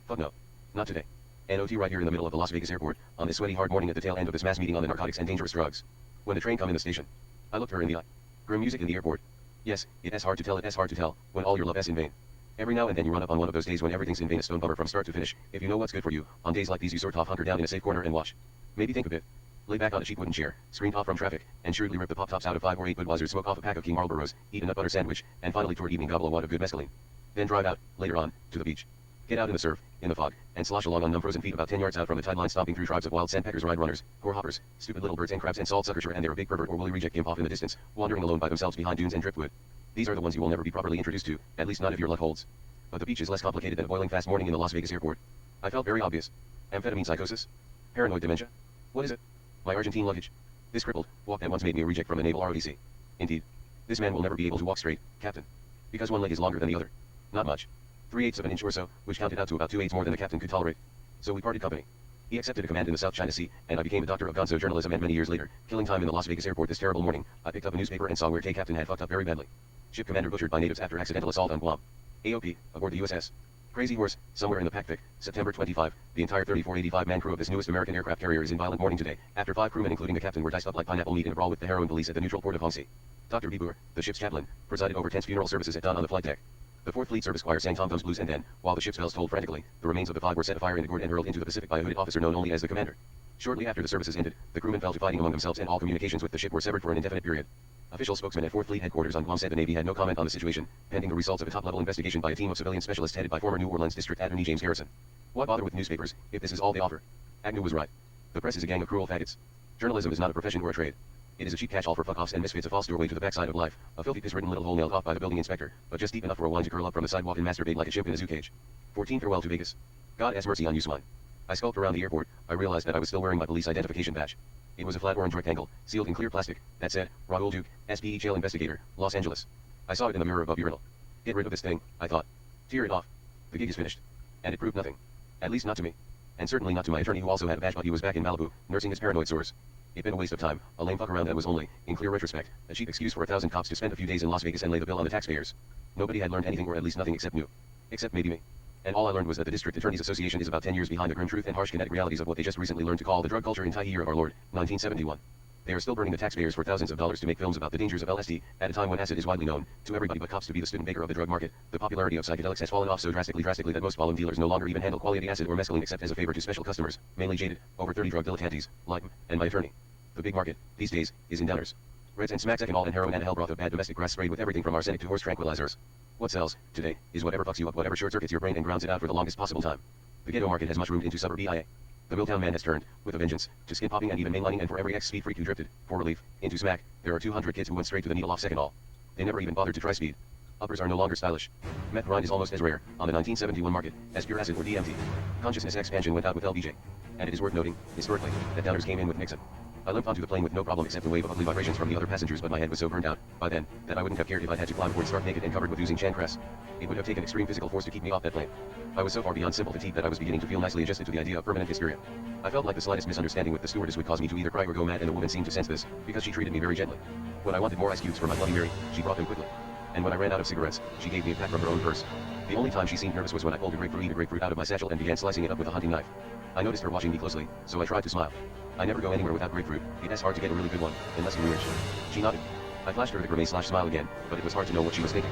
Fuck no. Not today. NOT right here in the middle of the Las Vegas airport, on this sweaty hard morning at the tail end of this mass meeting on the narcotics and dangerous drugs. When the train come in the station, I looked her in the eye. Grim music in the airport. Yes, it's hard to tell, when all your love is in vain. Every now and then you run up on one of those days when everything's in vain, a stone bummer from start to finish. If you know what's good for you, on days like these you sort of hunker down in a safe corner and watch. Maybe think a bit. Lay back on a cheap wooden chair, screened off from traffic, and shrewdly rip the pop-tops out of 5 or 8 Budweisers, smoke off a pack of King Marlboros, eat a nut butter sandwich, and finally toward evening gobble a wad of good mescaline. Then drive out, later on, to the beach. Get out in the surf, in the fog, and slosh along on numb frozen feet about 10 yards out from the tide line, stomping through tribes of wild sandpeckers, ride runners, core hoppers, stupid little birds and crabs and salt suckers, and they're a big pervert or woolly reject gimp off in the distance, wandering alone by themselves behind dunes and driftwood. These are the ones you will never be properly introduced to, at least not if your luck holds. But the beach is less complicated than a boiling fast morning in the Las Vegas airport. I felt very obvious. Amphetamine psychosis? Paranoid dementia? What is it? My Argentine luggage. This crippled walk that once made me a reject from the naval ROTC. Indeed. This man will never be able to walk straight, Captain. Because one leg is longer than the other. Not much. 3/8 of an inch or so, which counted out to about 2/8 more than the captain could tolerate. So we parted company. He accepted a command in the South China Sea, and I became a doctor of gonzo journalism, and many years later, killing time in the Las Vegas airport this terrible morning, I picked up a newspaper and saw where Captain had fucked up very badly. Ship commander butchered by natives after accidental assault on Guam. AOP, aboard the USS Crazy Horse, somewhere in the Pacific, September 25. The entire 3485-man crew of this newest American aircraft carrier is in violent mourning today, after 5 crewmen including the captain were diced up like pineapple meat in a brawl with the heroin police at the neutral port of Hongsi. Dr. B. Boer, the ship's chaplain, presided over tense funeral services at dawn on the flight deck. The 4th Fleet Service Choir sang Tom Thumb's Blues and then, while the ship's bells tolled frantically, the remains of the 5 were set afire in the gourd and hurled into the Pacific by a hooded officer known only as the commander. Shortly after the services ended, the crewmen fell to fighting among themselves and all communications with the ship were severed for an indefinite period. Official spokesman at 4th Fleet Headquarters on Guam said the Navy had no comment on the situation, pending the results of a top-level investigation by a team of civilian specialists headed by former New Orleans District Attorney James Harrison. Why bother with newspapers, if this is all they offer? Agnew was right. The press is a gang of cruel faggots. Journalism is not a profession or a trade. It is a cheap catch-all for fuck-offs and misfits, a false doorway to the backside of life, a filthy piss-ridden little hole nailed off by the building inspector, but just deep enough for a wine to curl up from the sidewalk and masturbate like a chimp in a zoo cage. 14 Farewell to Vegas. God has mercy on you, swine. I skulked around the airport. I realized that I was still wearing my police identification badge. It was a flat orange rectangle, sealed in clear plastic, that said, Raul Duke, SPE Jail Investigator, Los Angeles. I saw it in the mirror above urinal. Get rid of this thing, I thought. Tear it off. The gig is finished. And it proved nothing. At least not to me. And certainly not to my attorney who also had a badge, but he was back in Malibu, nursing his paranoid sores. It'd been a waste of time, a lame fuck around that was only, in clear retrospect, a cheap excuse for 1,000 cops to spend a few days in Las Vegas and lay the bill on the taxpayers. Nobody had learned anything, or at least nothing except new. Except maybe me. And all I learned was that the District Attorneys Association is about 10 years behind the grim truth and harsh kinetic realities of what they just recently learned to call the drug culture in Thai year of our Lord, 1971. They are still burning the taxpayers for thousands of dollars to make films about the dangers of LSD, at a time when acid is widely known, to everybody but cops to be the student baker of the drug market. The popularity of psychedelics has fallen off so drastically that most volume dealers no longer even handle quality acid or mescaline except as a favor to special customers, mainly jaded, over 30 drug dilettantes, like me, and my attorney. The big market, these days, is in downers. Reds and smacks ethanol and heroin and a hell broth of bad domestic grass sprayed with everything from arsenic to horse tranquilizers. What sells, today, is whatever fucks you up, whatever short-circuits your brain and grounds it out for the longest possible time. The ghetto market has mushroomed into suburb EIA. The Milltown man has turned, with a vengeance, to skin popping and even mainlining, and for every ex-speed freak who drifted, for relief, into smack, there are 200 kids who went straight to the needle off second all. They never even bothered to try speed. Uppers are no longer stylish. Meth grind is almost as rare, on the 1971 market, as pure acid or DMT. Consciousness expansion went out with LBJ. And it is worth noting, historically, that downers came in with Nixon. I limped onto the plane with no problem except a wave of ugly vibrations from the other passengers, but my head was so burned out, by then, that I wouldn't have cared if I'd had to climb aboard stark naked and covered with oozing chancress. It would have taken extreme physical force to keep me off that plane. I was so far beyond simple fatigue that I was beginning to feel nicely adjusted to the idea of permanent hysteria. I felt like the slightest misunderstanding with the stewardess would cause me to either cry or go mad, and the woman seemed to sense this, because she treated me very gently. When I wanted more ice cubes for my Bloody Mary, she brought them quickly. And when I ran out of cigarettes, she gave me a pack from her own purse. The only time she seemed nervous was when I pulled a grapefruit out of my satchel and began slicing it up with a hunting knife. I noticed her watching me closely, so I tried to smile. I never go anywhere without grapefruit. It's hard to get a really good one, unless you're rich. She nodded. I flashed her the grimace/smile again, but it was hard to know what she was thinking.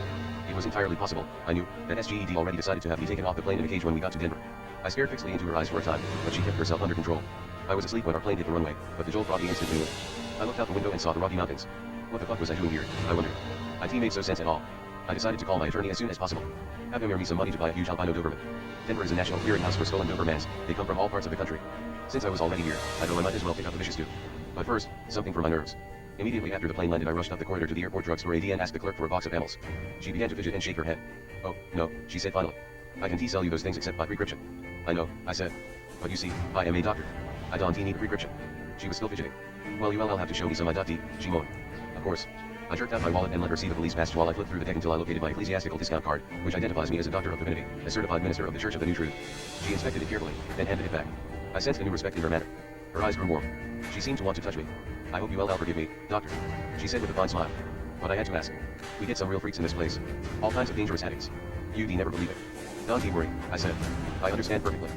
It was entirely possible, I knew, that SGED already decided to have me taken off the plane in a cage when we got to Denver. I stared fixedly into her eyes for a time, but she kept herself under control. I was asleep when our plane hit the runway, but the jolt brought the instant knew it. I looked out the window and saw the Rocky Mountains. What the fuck was I doing here, I wondered. IT made no sense at all. I decided to call my attorney as soon as possible. Have him earn me some money to buy a huge albino Doberman. Denver is a national clearinghouse for stolen Dobermans. They come from all parts of the country. Since I was already here, I thought I might as well pick up a vicious tooth. But first, something for my nerves. Immediately after the plane landed, I rushed up the corridor to the airport drugstore AD and asked the clerk for a box of Amyls. She began to fidget and shake her head. Oh, no, she said finally. I can sell you those things except by prescription. I know, I said. But you see, I am a doctor. I don't need a prescription. She was still fidgeting. Well, you'll have to show me some ID, she moaned. Of course. I jerked out my wallet and let her see the police badge while I flipped through the deck until I located my ecclesiastical discount card, which identifies me as a doctor of divinity, a certified minister of the Church of the New Truth. She inspected it carefully, then handed it back. I sensed a new respect in her manner. Her eyes grew warm. She seemed to want to touch me. I hope you will forgive me, doctor, she said with a fine smile. But I had to ask. We get some real freaks in this place. All kinds of dangerous addicts. You'd never believe it. Don't worry, I said. I understand perfectly.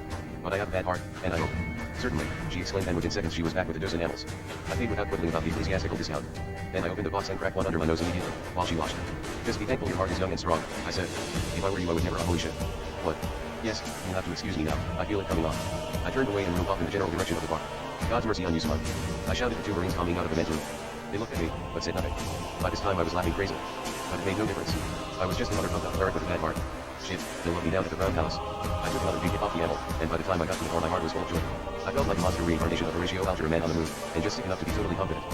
But I have a bad heart, and I hope. Certainly, she exclaimed, and within seconds she was back with a dozen Amyls. I paid without quibbling about the ecclesiastical discount. Then I opened the box and cracked one under my nose immediately, while she watched. Just be thankful your heart is young and strong, I said. If I were you I would never. Holy shit. What? Yes, you'll have to excuse me now, I feel it coming on. I turned away and moved off in the general direction of the bar. God's mercy on you, son. I shouted at 2 Marines coming out of the men's room. They looked at me, but said nothing. By this time I was laughing crazily. But it made no difference. I was just another pumped up cleric with a bad heart. Shit, they'll let me down at the Crown Palace. I took another big hit off the ammo, and by the time I got to the floor my heart was full of joy. I felt like a monster reincarnation of Horatio Alger, a man on the move, and just sick enough to be totally confident.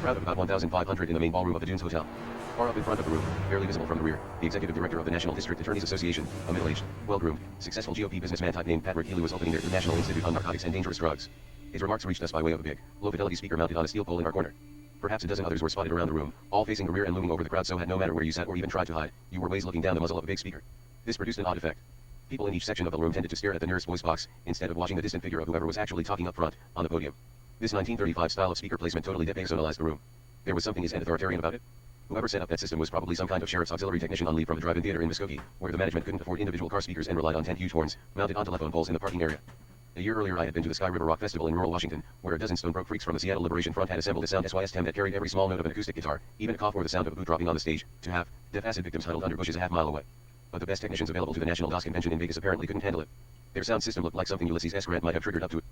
crowd of about 1,500 in the main ballroom of the Dunes Hotel. Far up in front of the room, barely visible from the rear, the executive director of the National District Attorneys Association, a middle-aged, well-groomed, successful GOP businessman type named Patrick Healy was opening their National Institute on Narcotics and Dangerous Drugs. His remarks reached us by way of a big, low-fidelity speaker mounted on a steel pole in our corner. Perhaps a dozen others were spotted around the room, all facing the rear and looming over the crowd, so no matter where you sat or even tried to hide, you were always looking down the muzzle of a big speaker. This produced an odd effect. People in each section of the room tended to stare at the nearest voice box, instead of watching the distant figure of whoever was actually talking up front, on the podium. This 1935 style of speaker placement totally depersonalized the room. There was something authoritarian about it. Whoever set up that system was probably some kind of sheriff's auxiliary technician on leave from a drive-in theater in Muskogee, where the management couldn't afford individual car speakers and relied on 10 huge horns, mounted on telephone poles in the parking area. A year earlier I had been to the Sky River Rock Festival in rural Washington, where a dozen Stone Broke freaks from the Seattle Liberation Front had assembled a sound SYS-10 that carried every small note of an acoustic guitar, even a cough or the sound of a boot dropping on the stage, to have deaf acid victims huddled under bushes a half-mile away. But the best technicians available to the National DOS convention in Vegas apparently couldn't handle it. Their sound system looked like something Ulysses S. Grant might have triggered up to it.